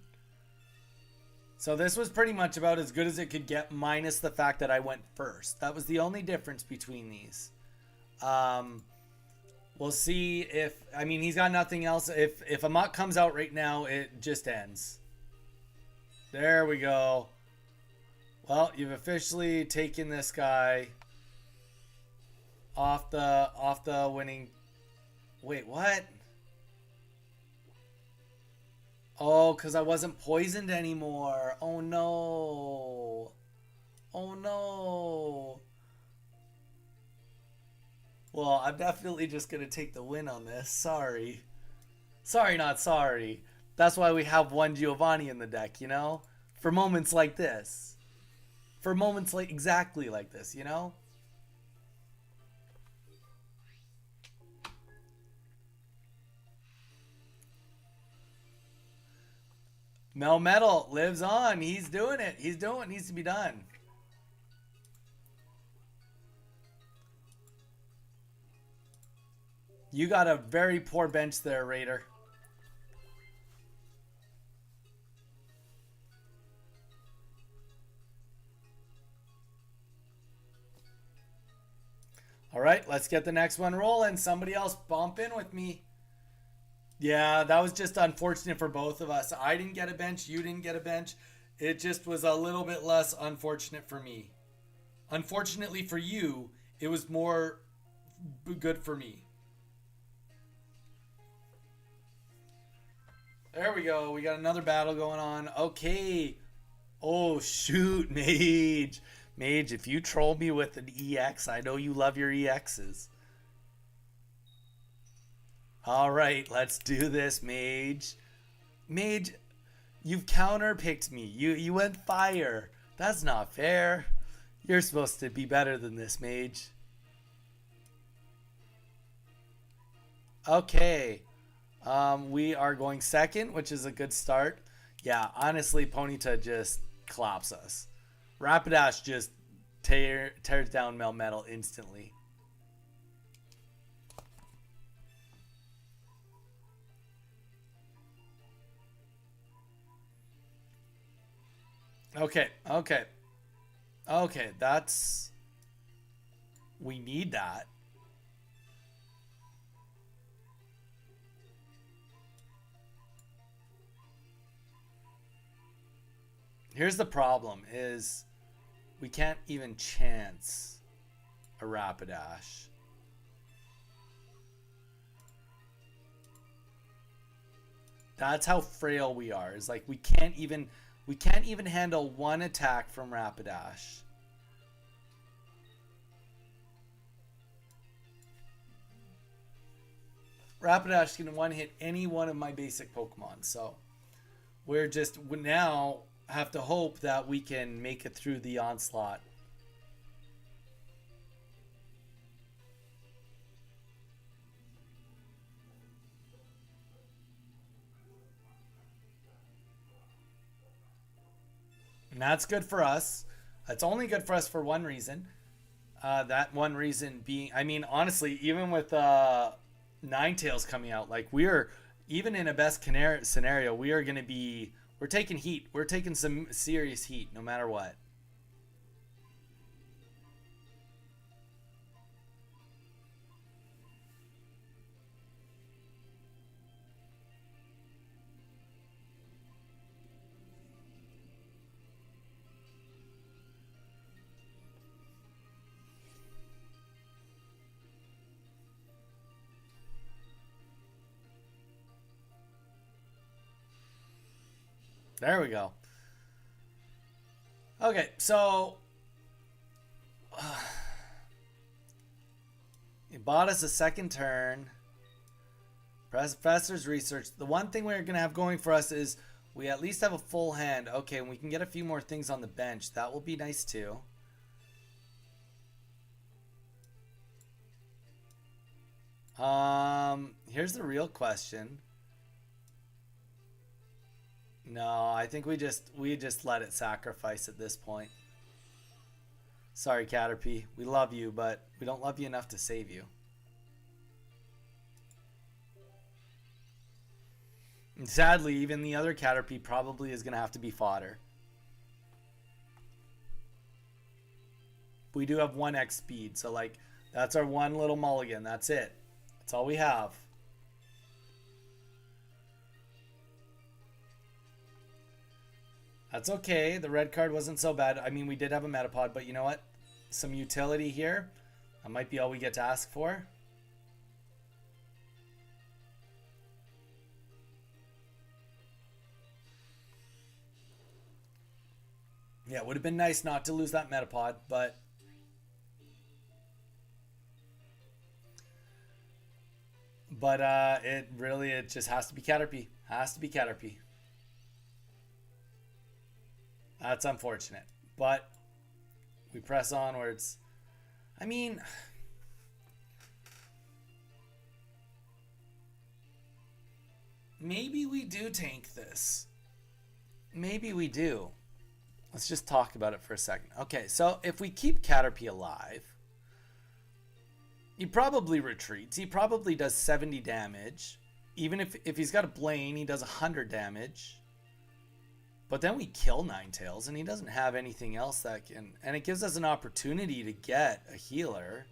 So this was pretty much about as good as it could get, minus the fact that I went first. That was the only difference between these. We'll see if... I mean, he's got nothing else. If a muck comes out right now, it just ends. There we go. Well, you've officially taken this guy off the winning... Wait, what? Oh, because I wasn't poisoned anymore. Oh, no. Oh, no. Well, I'm definitely just going to take the win on this. Sorry. Sorry, not sorry. That's why we have one Giovanni in the deck, you know? For moments like this. For moments like exactly like this, you know? Melmetal lives on. He's doing it. He's doing what needs to be done. You got a very poor bench there, Raider. All right, let's get the next one rolling. Somebody else bump in with me. Yeah, that was just unfortunate for both of us. I didn't get a bench. You didn't get a bench. It just was a little bit less unfortunate for me. Unfortunately for you, it was more good for me. There we go. We got another battle going on. Okay. Oh, shoot, Mage. Mage, if you troll me with an EX, I know you love your EXs. All right, let's do this, Mage. Mage, you've counterpicked me. You went fire. That's not fair. You're supposed to be better than this, Mage. Okay. We are going second, which is a good start. Yeah, honestly, Ponyta just claps us. Rapidash just tears down Melmetal instantly. Okay, okay. Okay, that's... We need that. Here's the problem is we can't even chance a Rapidash. That's how frail we are. Is like we can't even handle one attack from Rapidash. Rapidash can one hit any one of my basic Pokemon, so we're just now have to hope that we can make it through the onslaught. And that's good for us. It's only good for us for one reason. That one reason being, I mean, honestly, even with Ninetales coming out, like we're, even in a best scenario, we are going to be, we're taking heat. We're taking some serious heat no matter what. There we go. Okay, so he bought us a second turn. Professor's research. The one thing we're going to have going for us is we at least have a full hand. Okay, and we can get a few more things on the bench. That will be nice too. Here's the real question. No, I think we just let it sacrifice at this point. Sorry, Caterpie. We love you, but we don't love you enough to save you. And sadly, even the other Caterpie probably is going to have to be fodder. We do have 1x speed, so like that's our one little mulligan. That's it. That's all we have. That's okay. The red card wasn't so bad. I mean, we did have a Metapod, but you know what? Some utility here. That might be all we get to ask for. Yeah, it would have been nice not to lose that Metapod, but it just has to be Caterpie. Has to be Caterpie. That's unfortunate, but we press onwards. I mean, maybe we do tank this. Maybe we do. Let's just talk about it for a second. Okay, so if we keep Caterpie alive, he probably retreats. He probably does 70 damage. Even if he's got a Blaine, he does 100 damage. But then we kill Ninetales, and he doesn't have anything else that can... And it gives us an opportunity to get a healer.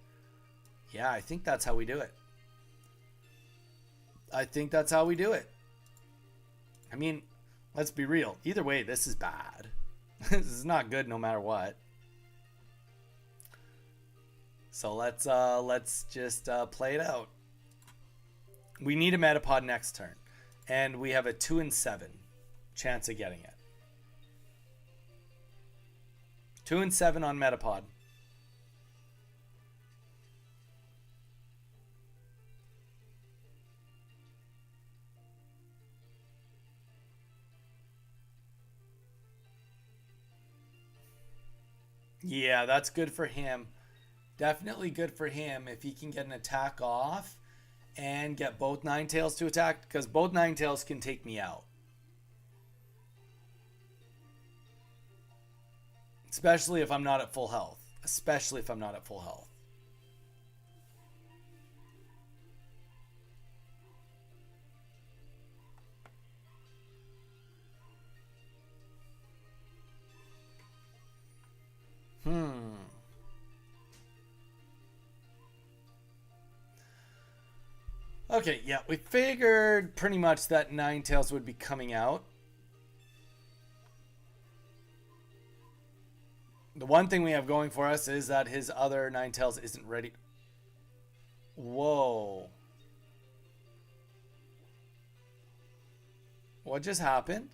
Yeah, I think that's how we do it. I think that's how we do it. I mean, let's be real. Either way, this is bad. This is not good no matter what. So let's just play it out. We need a Metapod next turn. And we have a 2 in 7 chance of getting it. 2 in 7 on Metapod. Yeah, that's good for him. Definitely good for him if he can get an attack off and get both Ninetales to attack, because both Ninetales can take me out. Especially if I'm not at full health. Especially if I'm not at full health. Okay, yeah, we figured pretty much that Ninetales would be coming out. The one thing we have going for us is that his other Ninetales isn't ready. Whoa. What just happened?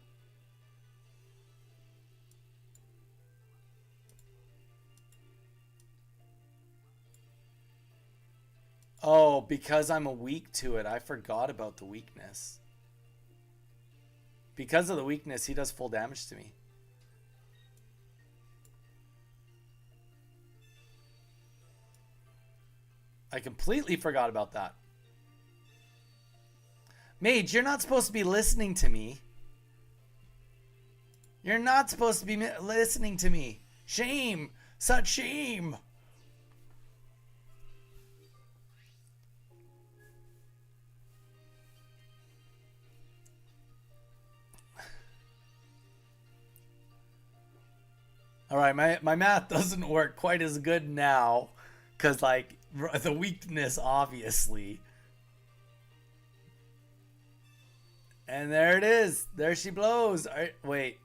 Oh, because I'm weak to it. I forgot about the weakness. Because of the weakness, he does full damage to me. I completely forgot about that. Mage, you're not supposed to be listening to me. You're not supposed to be listening to me. Shame. Such shame. All right, my math doesn't work quite as good now because, like, the weakness, obviously. And there it is. There she blows. All right, wait.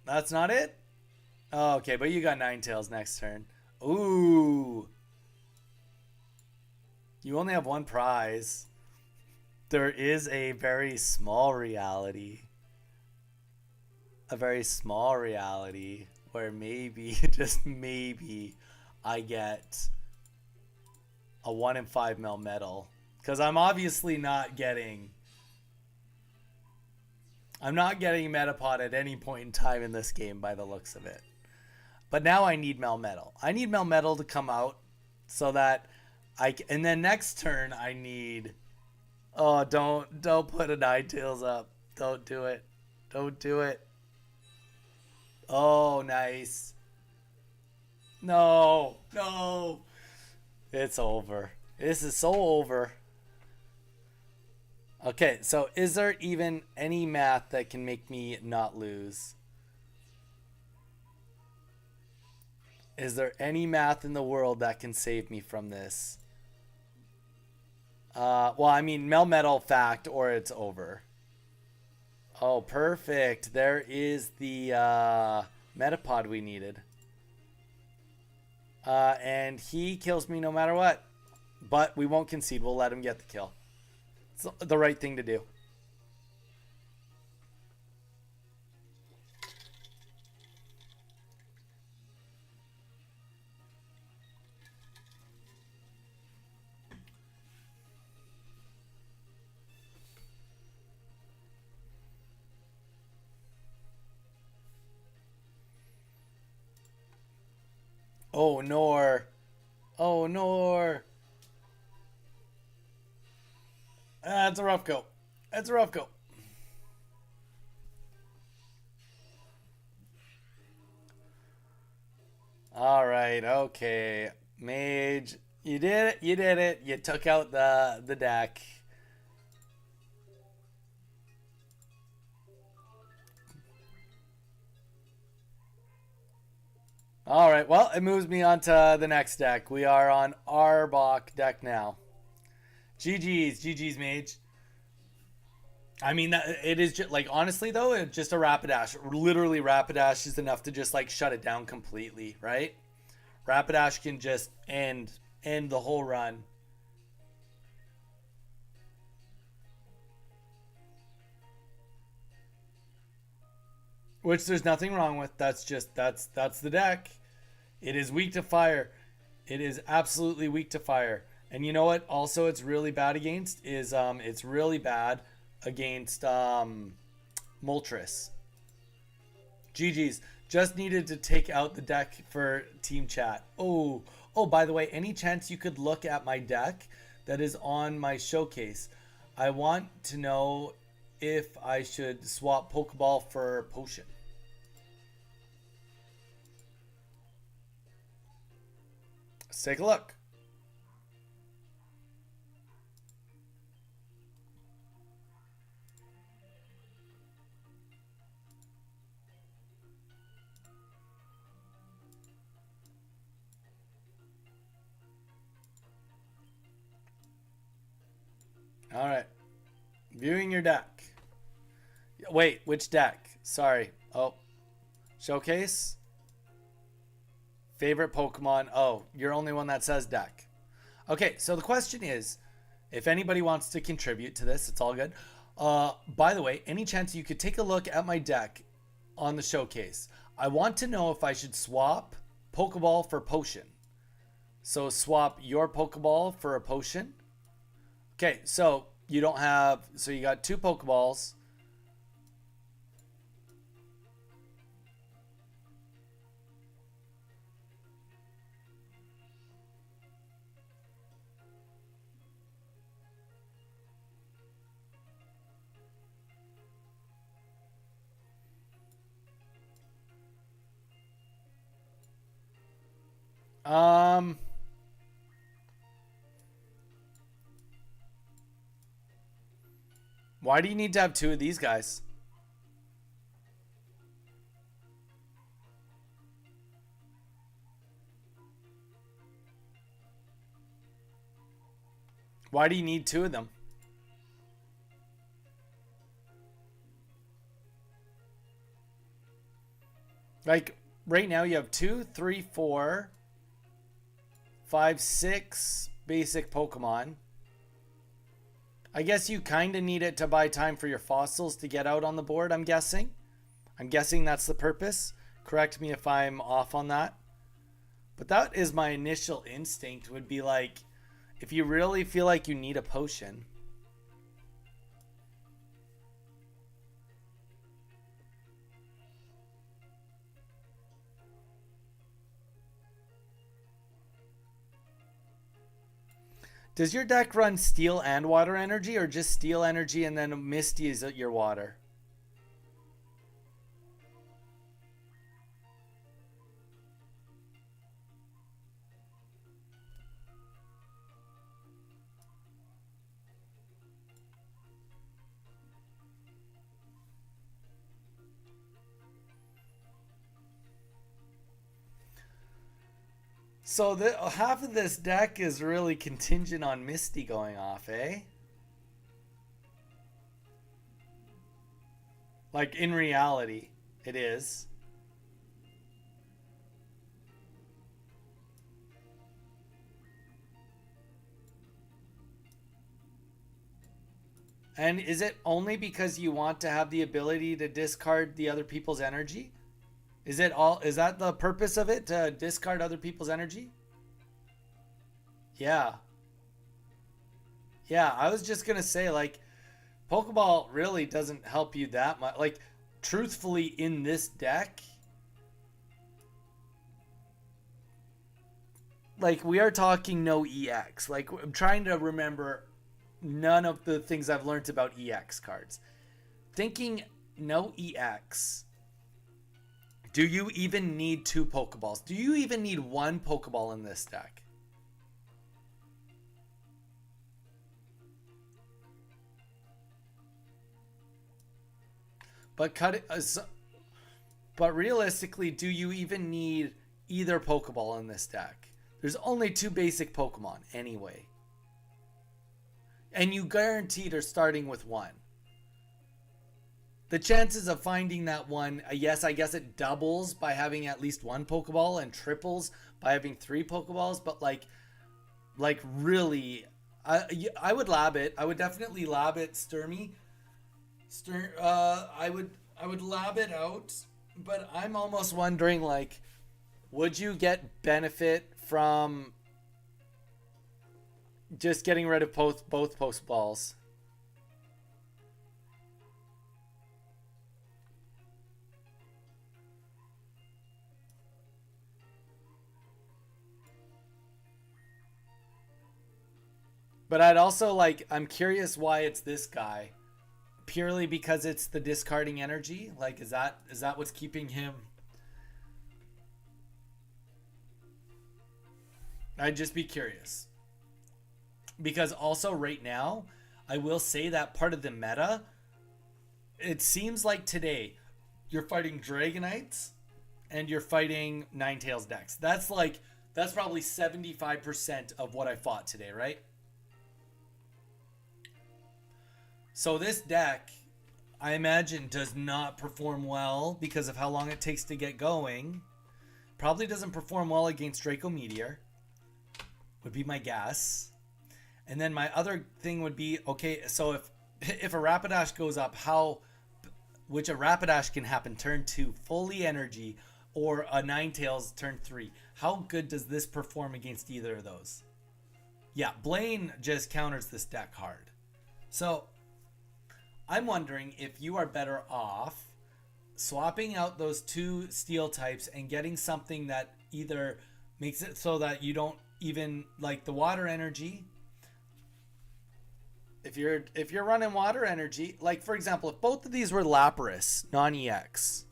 That's not it? Oh, okay, but you got Ninetales next turn. Ooh. You only have one prize. There is a very small reality. a very small reality where maybe, just maybe, I get a 1 in 5 mil medal. Because I'm obviously not getting... I'm not getting Metapod at any point in time in this game by the looks of it. But now I need Melmetal. I need Melmetal to come out so that and then next turn I need... Oh, don't put a Ninetales up. Don't do it. Don't do it. Oh, nice. No. No. It's over. This is so over. Okay, so is there even any math that can make me not lose? Is there any math in the world that can save me from this? Well, I mean, Melmetal fact or it's over. Oh, perfect. There is the Metapod we needed. And he kills me no matter what. But we won't concede. We'll let him get the kill. It's the right thing to do. Oh, Nor. Oh, Nor. That's a rough go. That's a rough go. All right. Okay. Mage. You did it. You did it. You took out the deck. All right. Well, it moves me on to the next deck. We are on Arbok deck now. GG's Mage. I mean, it is just like, honestly though, it's just a Rapidash. Literally, Rapidash is enough to just like shut it down completely, right? Rapidash can just end the whole run. Which there's nothing wrong with. That's the deck. It is weak to fire. It is absolutely weak to fire. And you know what? Also, it's really bad against is it's really bad against Moltres. GG's. Just needed to take out the deck for team chat. Oh, by the way, any chance you could look at my deck that is on my showcase? I want to know if I should swap Pokeball for Potion. Let's take a look. All right. Viewing your deck. Wait, which deck? Sorry. Oh. Showcase? Favorite Pokemon. Oh, you're only one that says deck. Okay, so the question is, if anybody wants to contribute to this, it's all good. By the way, any chance you could take a look at my deck on the showcase? I want to know if I should swap Pokeball for Potion. So swap your Pokeball for a Potion. Okay, so you don't have... So you got 2 Pokeballs. Why do you need to have 2 of these guys? Why do you need 2 of them? Like, right now you have 2, 3, 4, 5, 6 basic Pokemon. I guess you kind of need it to buy time for your fossils to get out on the board, I'm guessing. I'm guessing that's the purpose. Correct me if I'm off on that. But that is my initial instinct, would be like, if you really feel like you need a potion. Does your deck run steel and water energy, or just steel energy and then Misty is your water? So half of this deck is really contingent on Misty going off, eh? Like, in reality, it is. And is it only because you want to have the ability to discard the other people's energy? Is that the purpose of it, to discard other people's energy? Yeah. Yeah, I was just gonna say, like, Pokeball really doesn't help you that much. Like, truthfully, in this deck, like, we are talking no EX. Like, I'm trying to remember none of the things I've learned about EX cards. Thinking no EX, do you even need 2 Pokeballs? Do you even need 1 Pokeball in this deck? But but realistically, do you even need either Pokeball in this deck? There's only 2 basic Pokemon anyway. And you guaranteed are starting with 1. The chances of finding that one, yes, I guess it doubles by having at least 1 Pokeball and triples by having 3 Pokeballs, but like really, I would lab it. I would definitely lab it, Sturmy. I would lab it out, but I'm almost wondering, like, would you get benefit from just getting rid of both Pokeballs? But I'd also, like, I'm curious why it's this guy. Purely because it's the discarding energy? Like, is that what's keeping him? I'd just be curious. Because also right now, I will say that part of the meta, it seems like today, you're fighting Dragonites and you're fighting Ninetales decks. That's probably 75% of what I fought today, right? So this deck, I imagine, does not perform well because of how long it takes to get going. Probably doesn't perform well against Draco Meteor, would be my guess. And then my other thing would be, okay, so if a Rapidash goes up, which a Rapidash can happen turn 2, fully energy, or a Ninetales turn 3, how good does this perform against either of those? Yeah, Blaine just counters this deck hard. So I'm wondering if you are better off swapping out those 2 steel types and getting something that either makes it so that you don't even, like, the water energy. If you're running water energy, like, for example, if both of these were Lapras non-EX,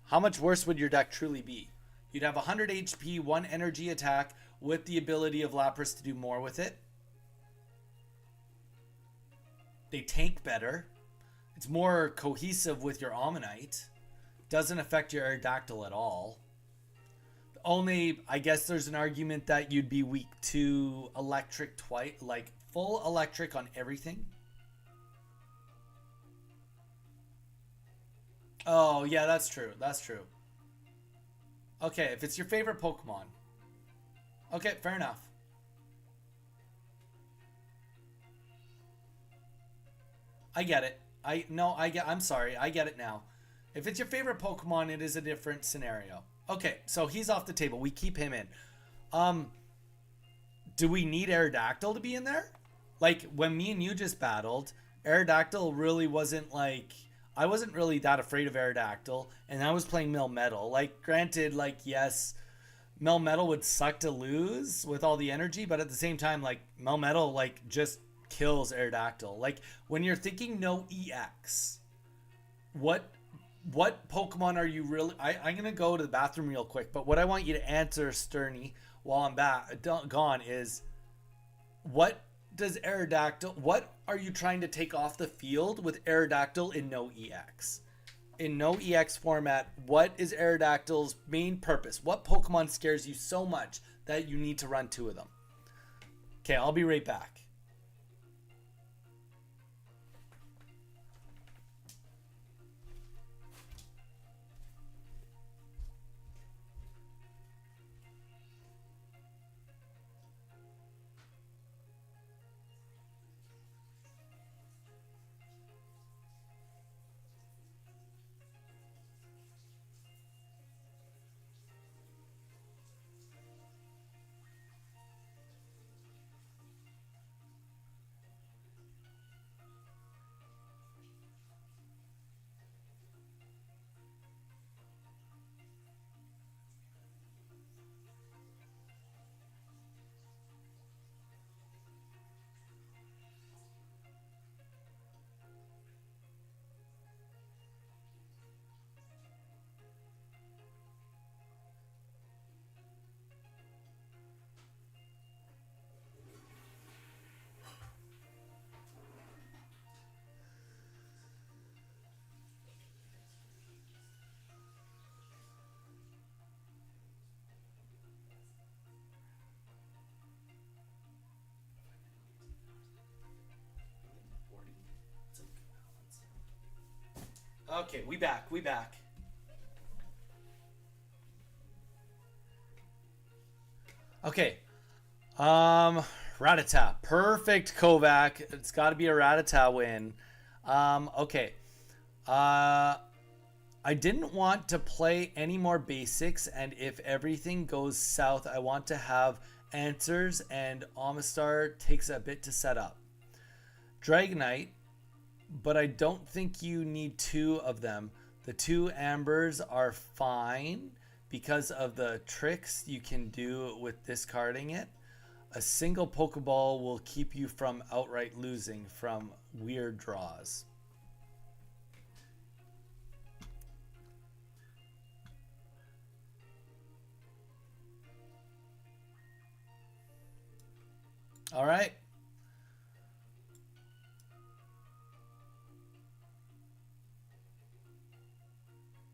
how much worse would your deck truly be? You'd have 100 HP, 1 energy attack with the ability of Lapras to do more with it. They tank better. It's more cohesive with your Ammonite. Doesn't affect your Aerodactyl at all. Only, I guess there's an argument that you'd be weak to electric twice, like full electric on everything. Oh, yeah, that's true. That's true. Okay, if it's your favorite Pokemon. Okay, fair enough. I get it. I'm sorry. I get it now. If it's your favorite Pokemon, it is a different scenario. Okay, so he's off the table. We keep him in. Um, do we need Aerodactyl to be in there? Like when me and you just battled, Aerodactyl really wasn't like I wasn't really that afraid of Aerodactyl, and I was playing Melmetal. Like, granted, like yes, Melmetal would suck to lose with all the energy, but at the same time, like Melmetal like just kills Aerodactyl. Like when you're thinking no EX, what what Pokemon are you really? I'm gonna go to the bathroom real quick, but what I want you to answer, Sterny, while I'm gone, is what does Aerodactyl? What are you trying to take off the field with Aerodactyl in no EX? In no EX format, what is Aerodactyl's main purpose? What Pokemon scares you so much that you need to run two of them? Okay, I'll be right back. Okay, we back. We back. Okay. Rattata. Perfect Kovac. It's got to be a Rattata win. Okay. Uh, I didn't want to play any more basics, and if everything goes south, I want to have answers, and Amistar takes a bit to set up. Dragonite, but I don't think you need two of them. The two Ambers are fine because of the tricks you can do with discarding it. A single Pokeball will keep you from outright losing from weird draws. All right.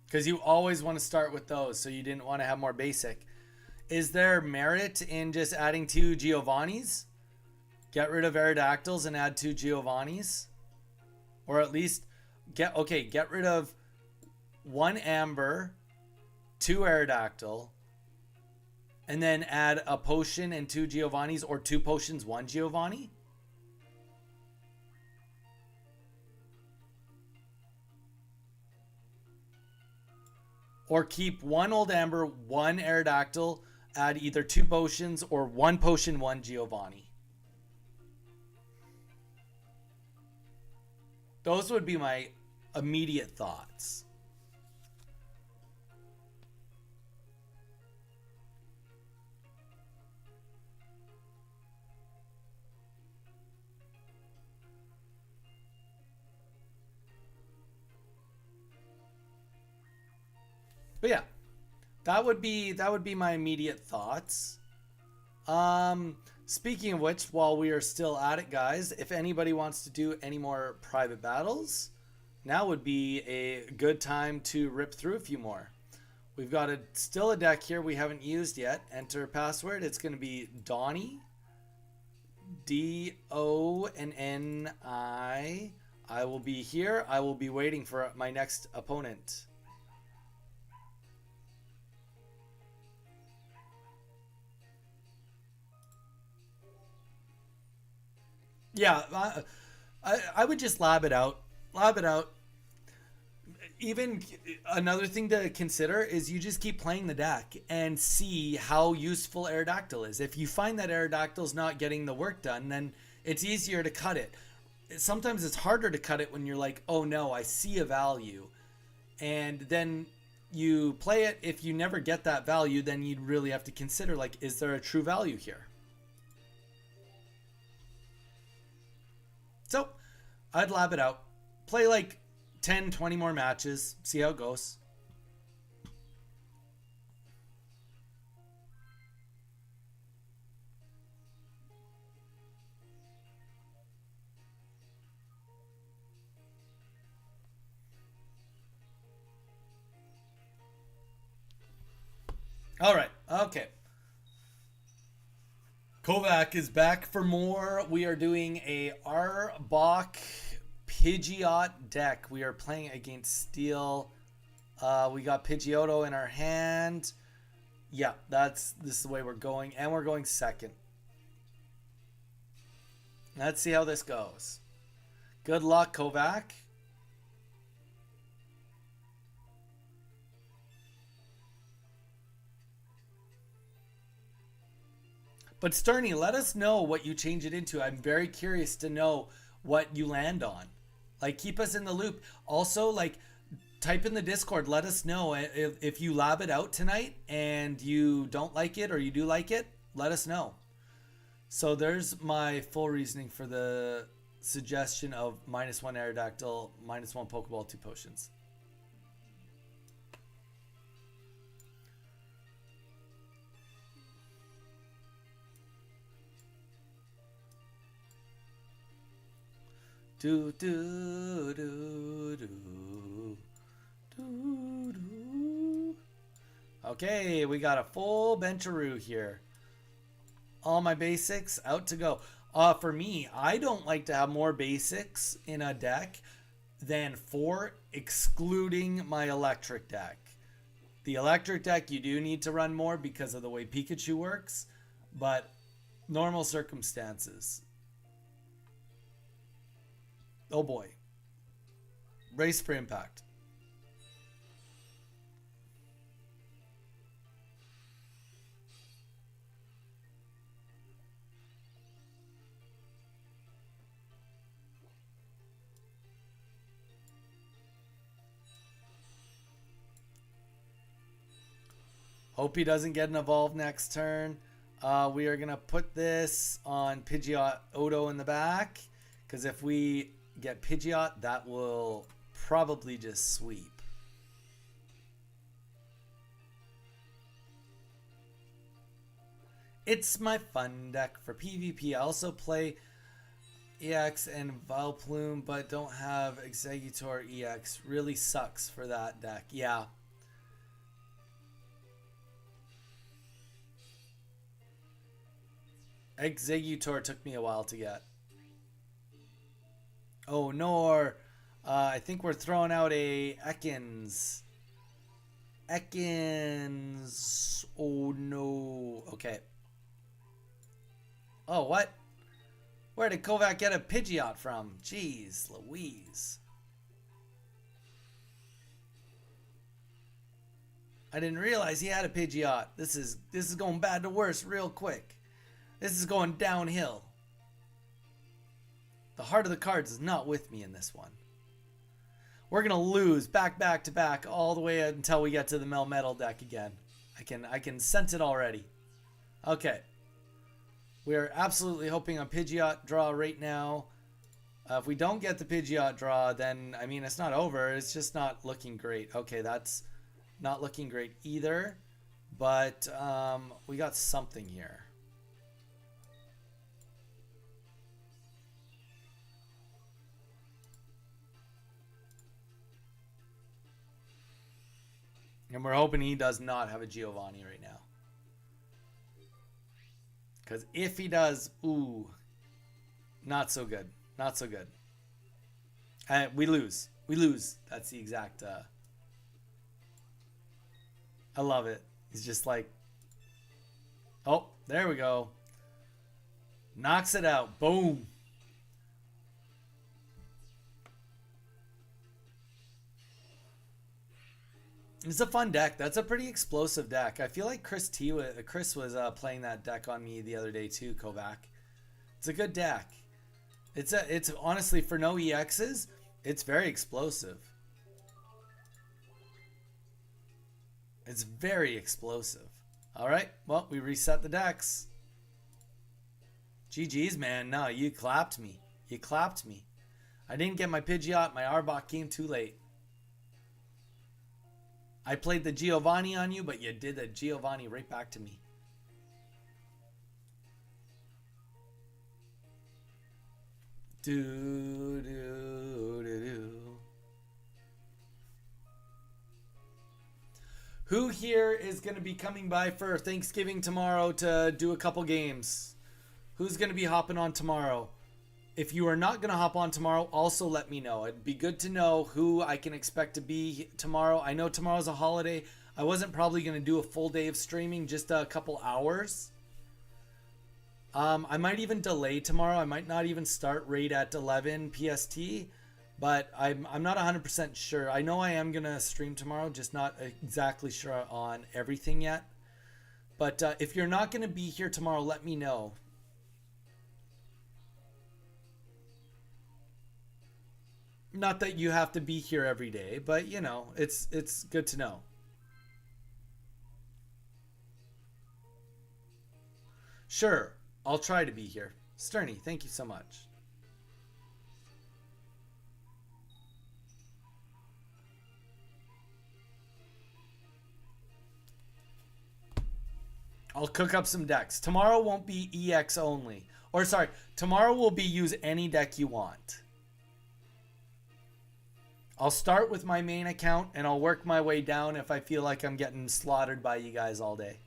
Because you always want to start with those, so you didn't want to have more basic. Is there merit in just adding two Giovannis? Get rid of Aerodactyls and add two Giovannis? Or at least get rid of one Amber, two Aerodactyl, and then add a potion and two Giovannis, or two potions, one Giovanni? Or keep one old Amber, one Aerodactyl, add either two potions or one potion, one Giovanni. Those would be my immediate thoughts. But yeah, that would be my immediate thoughts. Speaking of which, while we are still at it, guys, if anybody wants to do any more private battles, now would be a good time to rip through a few more. We've got still a deck here we haven't used yet. Enter password. It's going to be Donni, Donni. I will be here. I will be waiting for my next opponent. Yeah, I would just lab it out. Lab it out. even another thing to consider is you just keep playing the deck and see how useful Aerodactyl is. If you find that Aerodactyl's not getting the work done, then it's easier to cut it. Sometimes it's harder to cut it when you're like, oh no, I see a value. And then you play it. If you never get that value, then you'd really have to consider, like, is there a true value here? So I'd lab it out. Play like 10, 20 more matches. See how it goes. All right. Okay. Kovac is back for more. We are doing a Arbok Pidgeot deck. We are playing against Steel. We got Pidgeotto in our hand. Yeah, this is the way we're going. And we're going second. Let's see how this goes. Good luck, Kovac. But Sterny, let us know what you change it into. I'm very curious to know what you land on. Like, keep us in the loop. Also, like, type in the Discord. Let us know if you lab it out tonight and you don't like it or you do like it. Let us know. So there's my full reasoning for the suggestion of -1 Aerodactyl, -1 Pokeball, 2 potions. Do do do do do do. Okay, we got a full Bencharoo here. All my basics out to go. For me, I don't like to have more basics in a deck than 4, excluding my electric deck. The electric deck you do need to run more because of the way Pikachu works, but normal circumstances. Oh boy. Brace for impact. Hope he doesn't get an evolve next turn. We are going to put this on Pidgeot Odo in the back, because if we get Pidgeot, that will probably just sweep. It's my fun deck for PvP. I also play EX and Vileplume, but don't have Exeggutor EX. Really sucks for that deck. Yeah. Exeggutor took me a while to get. Oh, Nor. I think we're throwing out a Ekans. Ekans. Oh, no. Okay. Oh, what? Where did Kovac get a Pidgeot from? Jeez Louise. I didn't realize he had a Pidgeot. This is going bad to worse real quick. This is going downhill. The heart of the cards is not with me in this one. We're going to lose back to back all the way until we get to the Melmetal deck again. I can sense it already. Okay. We are absolutely hoping on Pidgeot draw right now. If we don't get the Pidgeot draw, then, I mean, it's not over. It's just not looking great. Okay, that's not looking great either. But we got something here. And we're hoping he does not have a Giovanni right now. Because if he does, ooh, not so good. Not so good. We lose. We lose. That's the exact... I love it. He's just like... Oh, there we go. Knocks it out. Boom. It's a fun deck. That's a pretty explosive deck. I feel like Chris was playing that deck on me the other day too, Kovac. It's a good deck. It's honestly for no EXs, it's very explosive. It's very explosive. All right, well, we reset the decks. GG's, man. No, you clapped me. You clapped me. I didn't get my Pidgeot. My Arbok came too late. I played the Giovanni on you, but you did the Giovanni right back to me. Do, do, do, do. Who here is going to be coming by for Thanksgiving tomorrow to do a couple games? Who's going to be hopping on tomorrow? If you are not going to hop on tomorrow, also let me know. It'd be good to know who I can expect to be tomorrow. I know tomorrow's a holiday. I wasn't probably going to do a full day of streaming, just a couple hours. I might even delay tomorrow. I might not even start right at 11 PST, but I'm not 100% sure. I know I am going to stream tomorrow, just not exactly sure on everything yet. But if you're not going to be here tomorrow, let me know. Not that you have to be here every day, but you know, it's good to know. Sure, I'll try to be here. Sterny, thank you so much. I'll cook up some decks. Tomorrow won't be EX only. Or sorry, tomorrow will be use any deck you want. I'll start with my main account and I'll work my way down if I feel like I'm getting slaughtered by you guys all day.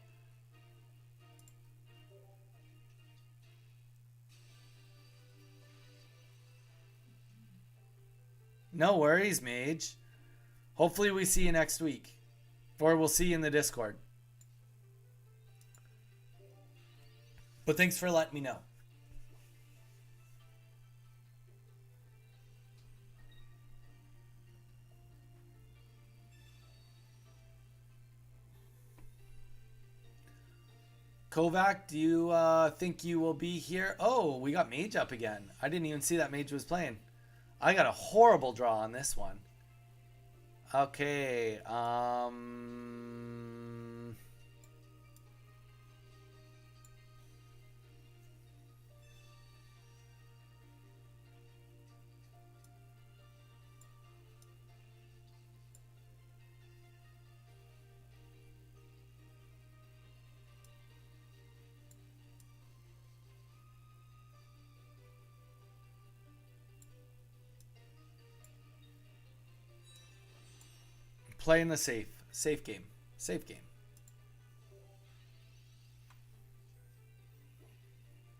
No worries, Mage. Hopefully we see you next week. Or we'll see you in the Discord. But thanks for letting me know. Kovac, do you think you will be here? Oh, we got Mage up again. I didn't even see that Mage was playing. I got a horrible draw on this one. Okay, playing the safe game. Safe game.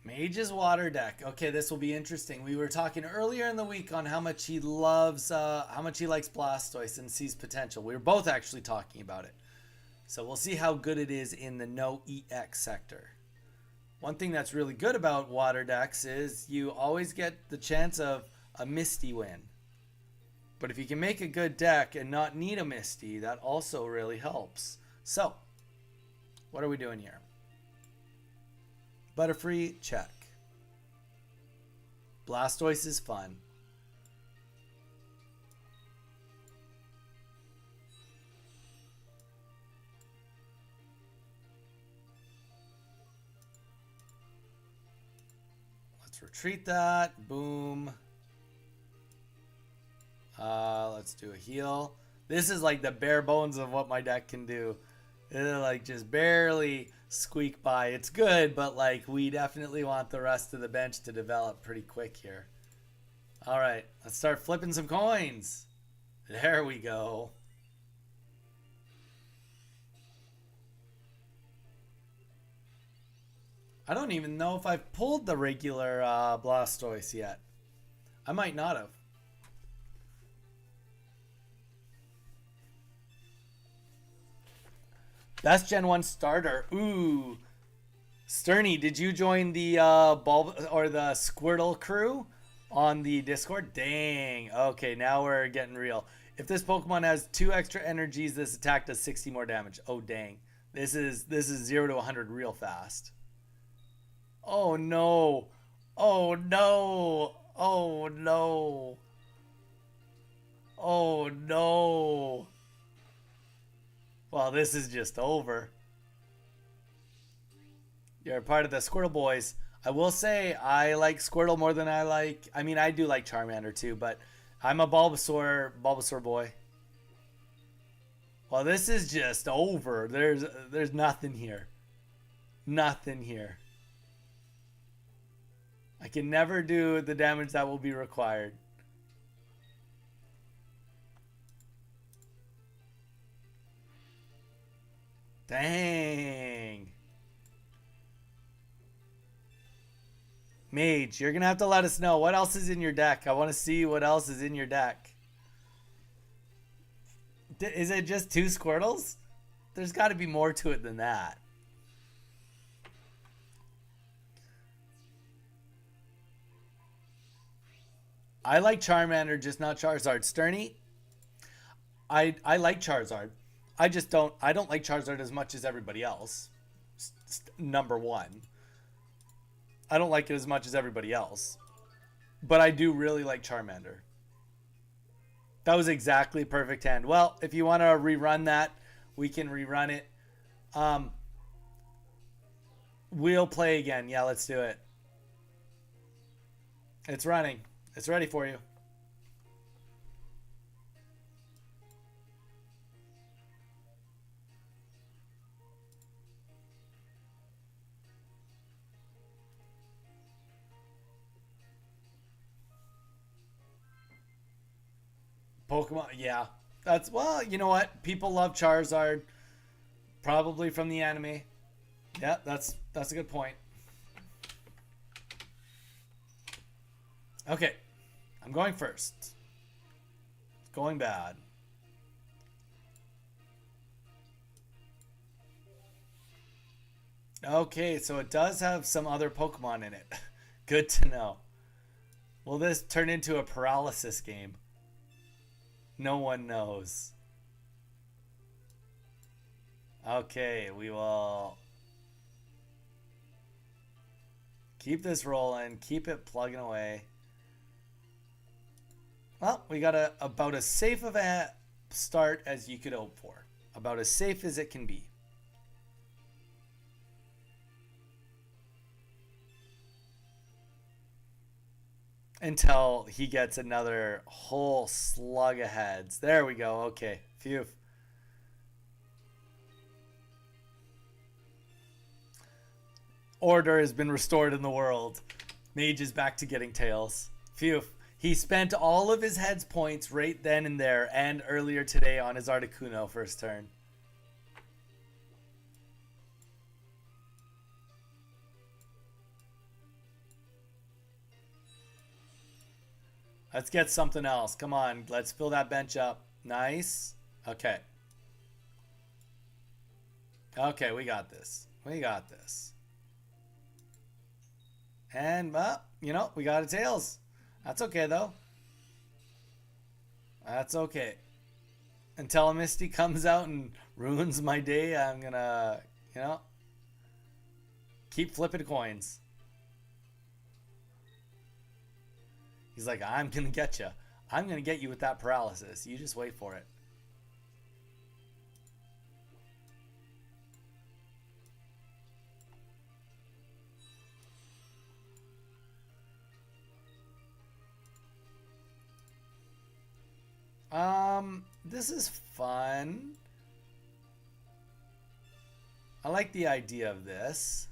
Mage's water deck. Okay, this will be interesting. We were talking earlier in the week on how much he loves, how much he likes Blastoise and sees potential. We were both actually talking about it. So we'll see how good it is in the no EX sector. One thing that's really good about water decks is you always get the chance of a Misty win. But if you can make a good deck and not need a Misty, that also really helps. So, what are we doing here? Butterfree, check. Blastoise is fun. Let's retreat that. Boom. Let's do a heal. This is like the bare bones of what my deck can do. It'll like just barely squeak by. It's good, but like we definitely want the rest of the bench to develop pretty quick here. All right, let's start flipping some coins. There we go. I don't even know if I've pulled the regular Blastoise yet. I might not have. Best Gen 1 starter. Ooh. Sterny, did you join the Bulb or the Squirtle crew? on the Discord. Dang. Okay, now we're getting real. If this Pokemon has 2 extra energies, this attack does 60 more damage. Oh dang. This is 0 to 100 real fast. Oh no. Oh no. Oh no. Oh no. Well, this is just over. You're a part of the Squirtle Boys. I will say I like Squirtle more than I like. I mean, I do like Charmander too, but I'm a Bulbasaur boy. Well, this is just over. There's nothing here. Nothing here. I can never do the damage that will be required. Dang. Mage, you're going to have to let us know what else is in your deck. I want to see what else is in your deck. Is it just 2 Squirtles? There's got to be more to it than that. I like Charmander, just not Charizard. Sterny, I like Charizard. I don't like Charizard as much as everybody else. Number 1. I don't like it as much as everybody else. But I do really like Charmander. That was exactly perfect hand. Well, if you want to rerun that, we can rerun it. We'll play again. Yeah, let's do it. It's running. It's ready for you. Pokemon, yeah. Well, you know what? People love Charizard. Probably from the anime. Yeah, that's a good point. Okay. I'm going first. It's going bad. Okay, so it does have some other Pokemon in it. Good to know. Will this turn into a paralysis game? No one knows. Okay, we will keep this rolling. Keep it plugging away. Well, we got about as safe of a start as you could hope for. About as safe as it can be. Until he gets another whole slug of heads. There we go. Okay. Phew. Order has been restored in the world. Mage is back to getting tails. Phew. He spent all of his heads points right then and there and earlier today on his Articuno first turn. Let's get something else. Come on. Let's fill that bench up. Nice. Okay. Okay, we got this. We got this. And, you know, we got a tails. That's okay, though. That's okay. Until a Misty comes out and ruins my day, I'm gonna, you know, keep flipping coins. He's like, I'm gonna get you. I'm gonna get you with that paralysis. You just wait for it. This is fun. I like the idea of this.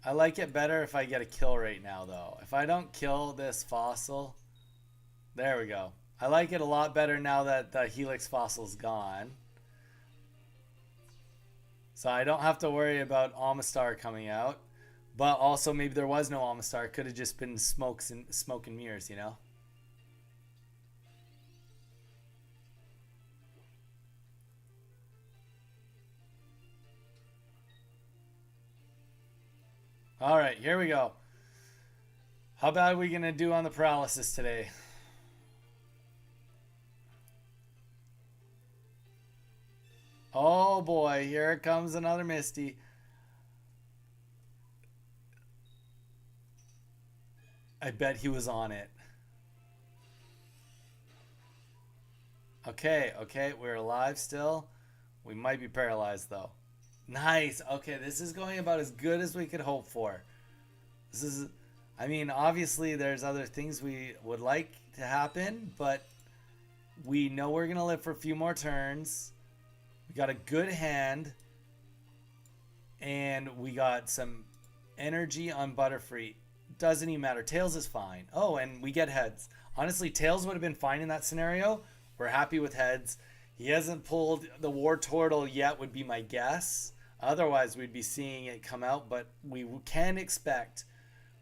I like it better if I get a kill right now, though. If I don't kill this fossil... There we go. I like it a lot better now that the Helix fossil's gone. So I don't have to worry about Amistar coming out. But also maybe there was no Amistar. It could have just been smoke and mirrors, you know? All right, here we go. How bad are we gonna do on the paralysis today? Oh boy, here comes another Misty. I bet he was on it. Okay, okay, we're alive still. We might be paralyzed though. Nice. Okay, this is going about as good as we could hope for. This is, I mean, obviously there's other things we would like to happen, but we know we're going to live for a few more turns. We got a good hand, and we got some energy on Butterfree. Doesn't even matter. Tails is fine. Oh, and we get heads. Honestly, Tails would have been fine in that scenario. We're happy with heads. He hasn't pulled the War Turtle yet, would be my guess. Otherwise, we'd be seeing it come out, but we can expect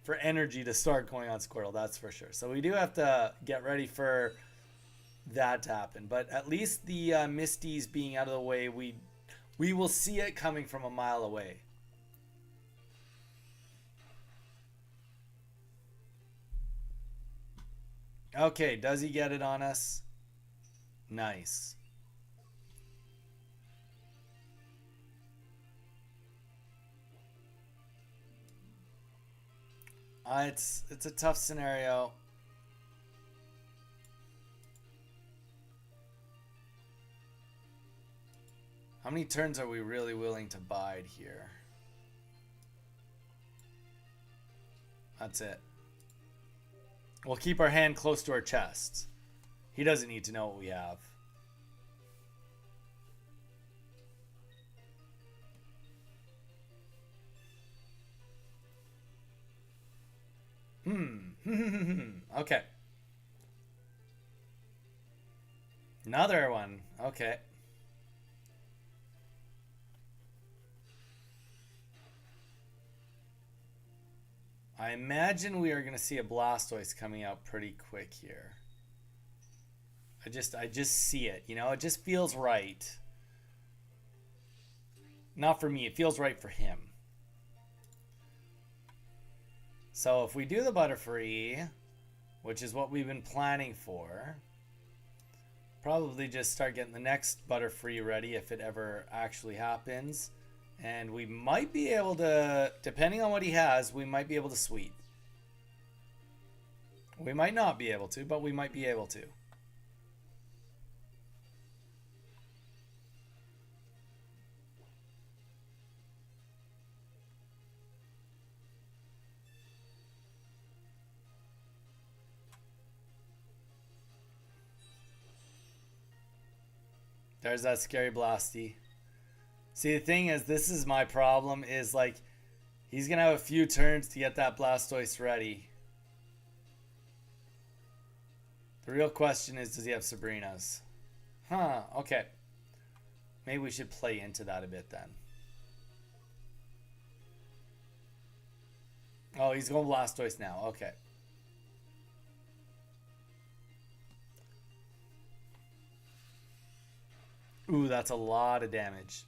for energy to start going on Squirtle, that's for sure. So we do have to get ready for that to happen. But at least the Misties being out of the way, we will see it coming from a mile away. Okay, does he get it on us? Nice. It's a tough scenario. How many turns are we really willing to bide here? That's it. We'll keep our hand close to our chest. He doesn't need to know what we have. Okay. Another one. Okay. I imagine we are going to see a Blastoise coming out pretty quick here. I just see it, you know? It just feels right. Not for me, it feels right for him. So if we do the Butterfree, which is what we've been planning for, probably just start getting the next Butterfree ready if it ever actually happens. And we might be able to, depending on what he has, we might be able to sweep. We might not be able to, but we might be able to. There's that scary Blasty. See, the thing is, this is my problem, is like, he's going to have a few turns to get that Blastoise ready. The real question is, does he have Sabrina's? Huh, okay. Maybe we should play into that a bit then. Oh, he's going Blastoise now, okay. Ooh, that's a lot of damage.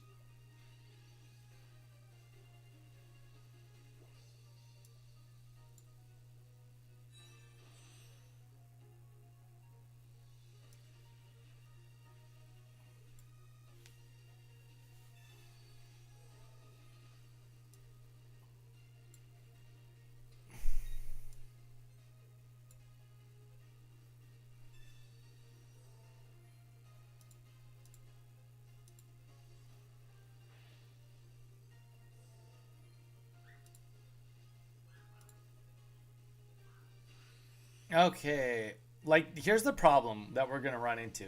Okay, like, here's the problem that we're going to run into.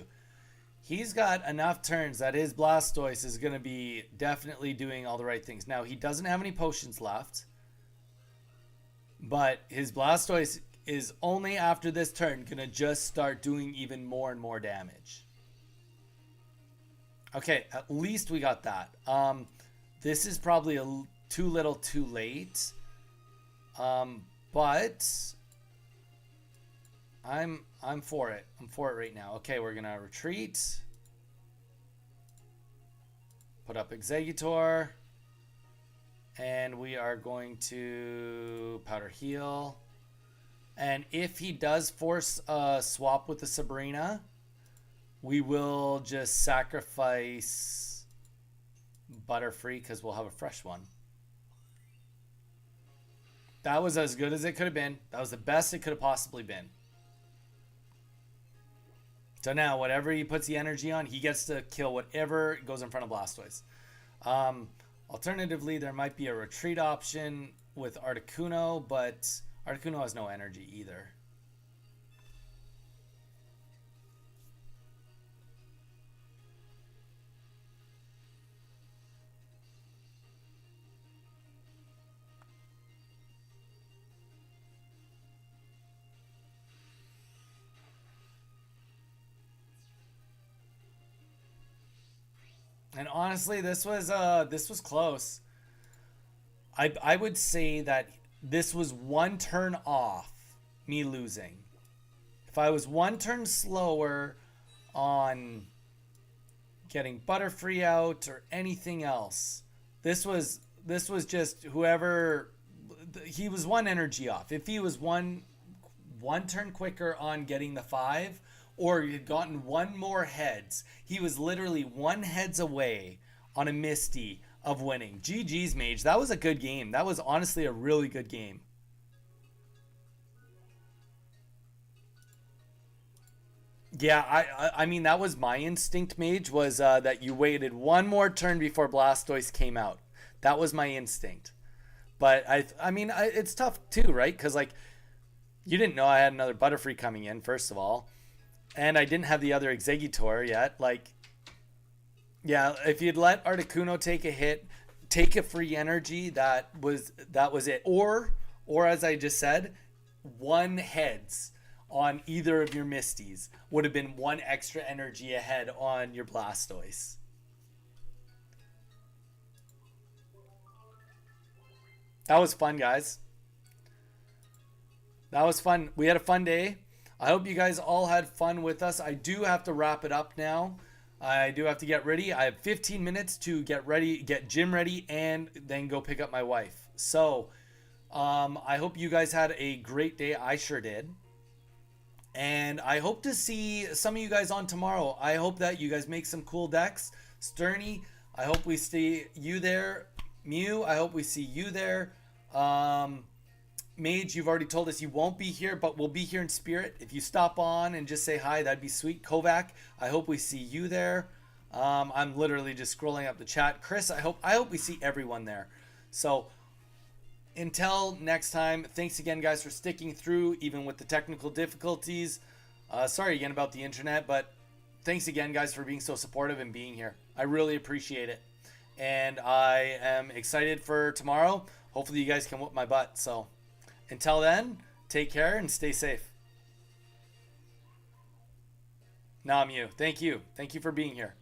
He's got enough turns that his Blastoise is going to be definitely doing all the right things. Now, he doesn't have any potions left, but his Blastoise is only after this turn going to just start doing even more and more damage. Okay, at least we got that. This is probably too little too late. But I'm for it. I'm for it right now. Okay, we're gonna retreat. Put up Exeggutor. And we are going to Powder Heal. And if he does force a swap with the Sabrina, we will just sacrifice Butterfree because we'll have a fresh one. That was as good as it could have been. That was the best it could have possibly been. So now, whatever he puts the energy on, he gets to kill whatever goes in front of Blastoise. Alternatively, there might be a retreat option with Articuno, but Articuno has no energy either. And honestly, this was close. I would say that this was one turn off me losing. If I was one turn slower on getting Butterfree out or anything else, this was just whoever, he was one energy off. If he was one turn quicker on getting the 5, or he had gotten one more heads, he was literally one heads away on a Misty of winning. GG's, Mage. That was a good game. That was honestly a really good game. Yeah, I mean, that was my instinct, Mage, was that you waited one more turn before Blastoise came out. That was my instinct. But I mean, it's tough too, right? Because like, you didn't know I had another Butterfree coming in, first of all, and I didn't have the other Exeggutor yet. Like, yeah, if you'd let Articuno take a hit, take a free energy, that was it. Or as I just said, one heads on either of your Misties would have been one extra energy ahead on your Blastoise. That was fun, guys. That was fun. We had a fun day. I hope you guys all had fun with us. I do have to wrap it up now. I do have to get ready. I have 15 minutes to get ready, get gym ready, and then go pick up my wife. So, I hope you guys had a great day. I sure did. And I hope to see some of you guys on tomorrow. I hope that you guys make some cool decks. Sterny, I hope we see you there. Mew, I hope we see you there. Mage, you've already told us you won't be here, but we'll be here in spirit. If you stop on and just say hi, that'd be sweet. Kovac, I hope we see you there. I'm literally just scrolling up the chat. Chris, I hope we see everyone there. So until next time, thanks again, guys, for sticking through, even with the technical difficulties. Sorry again about the internet, but thanks again, guys, for being so supportive and being here. I really appreciate it. And I am excited for tomorrow. Hopefully you guys can whoop my butt. So until then, take care and stay safe. Namu, thank you. Thank you for being here.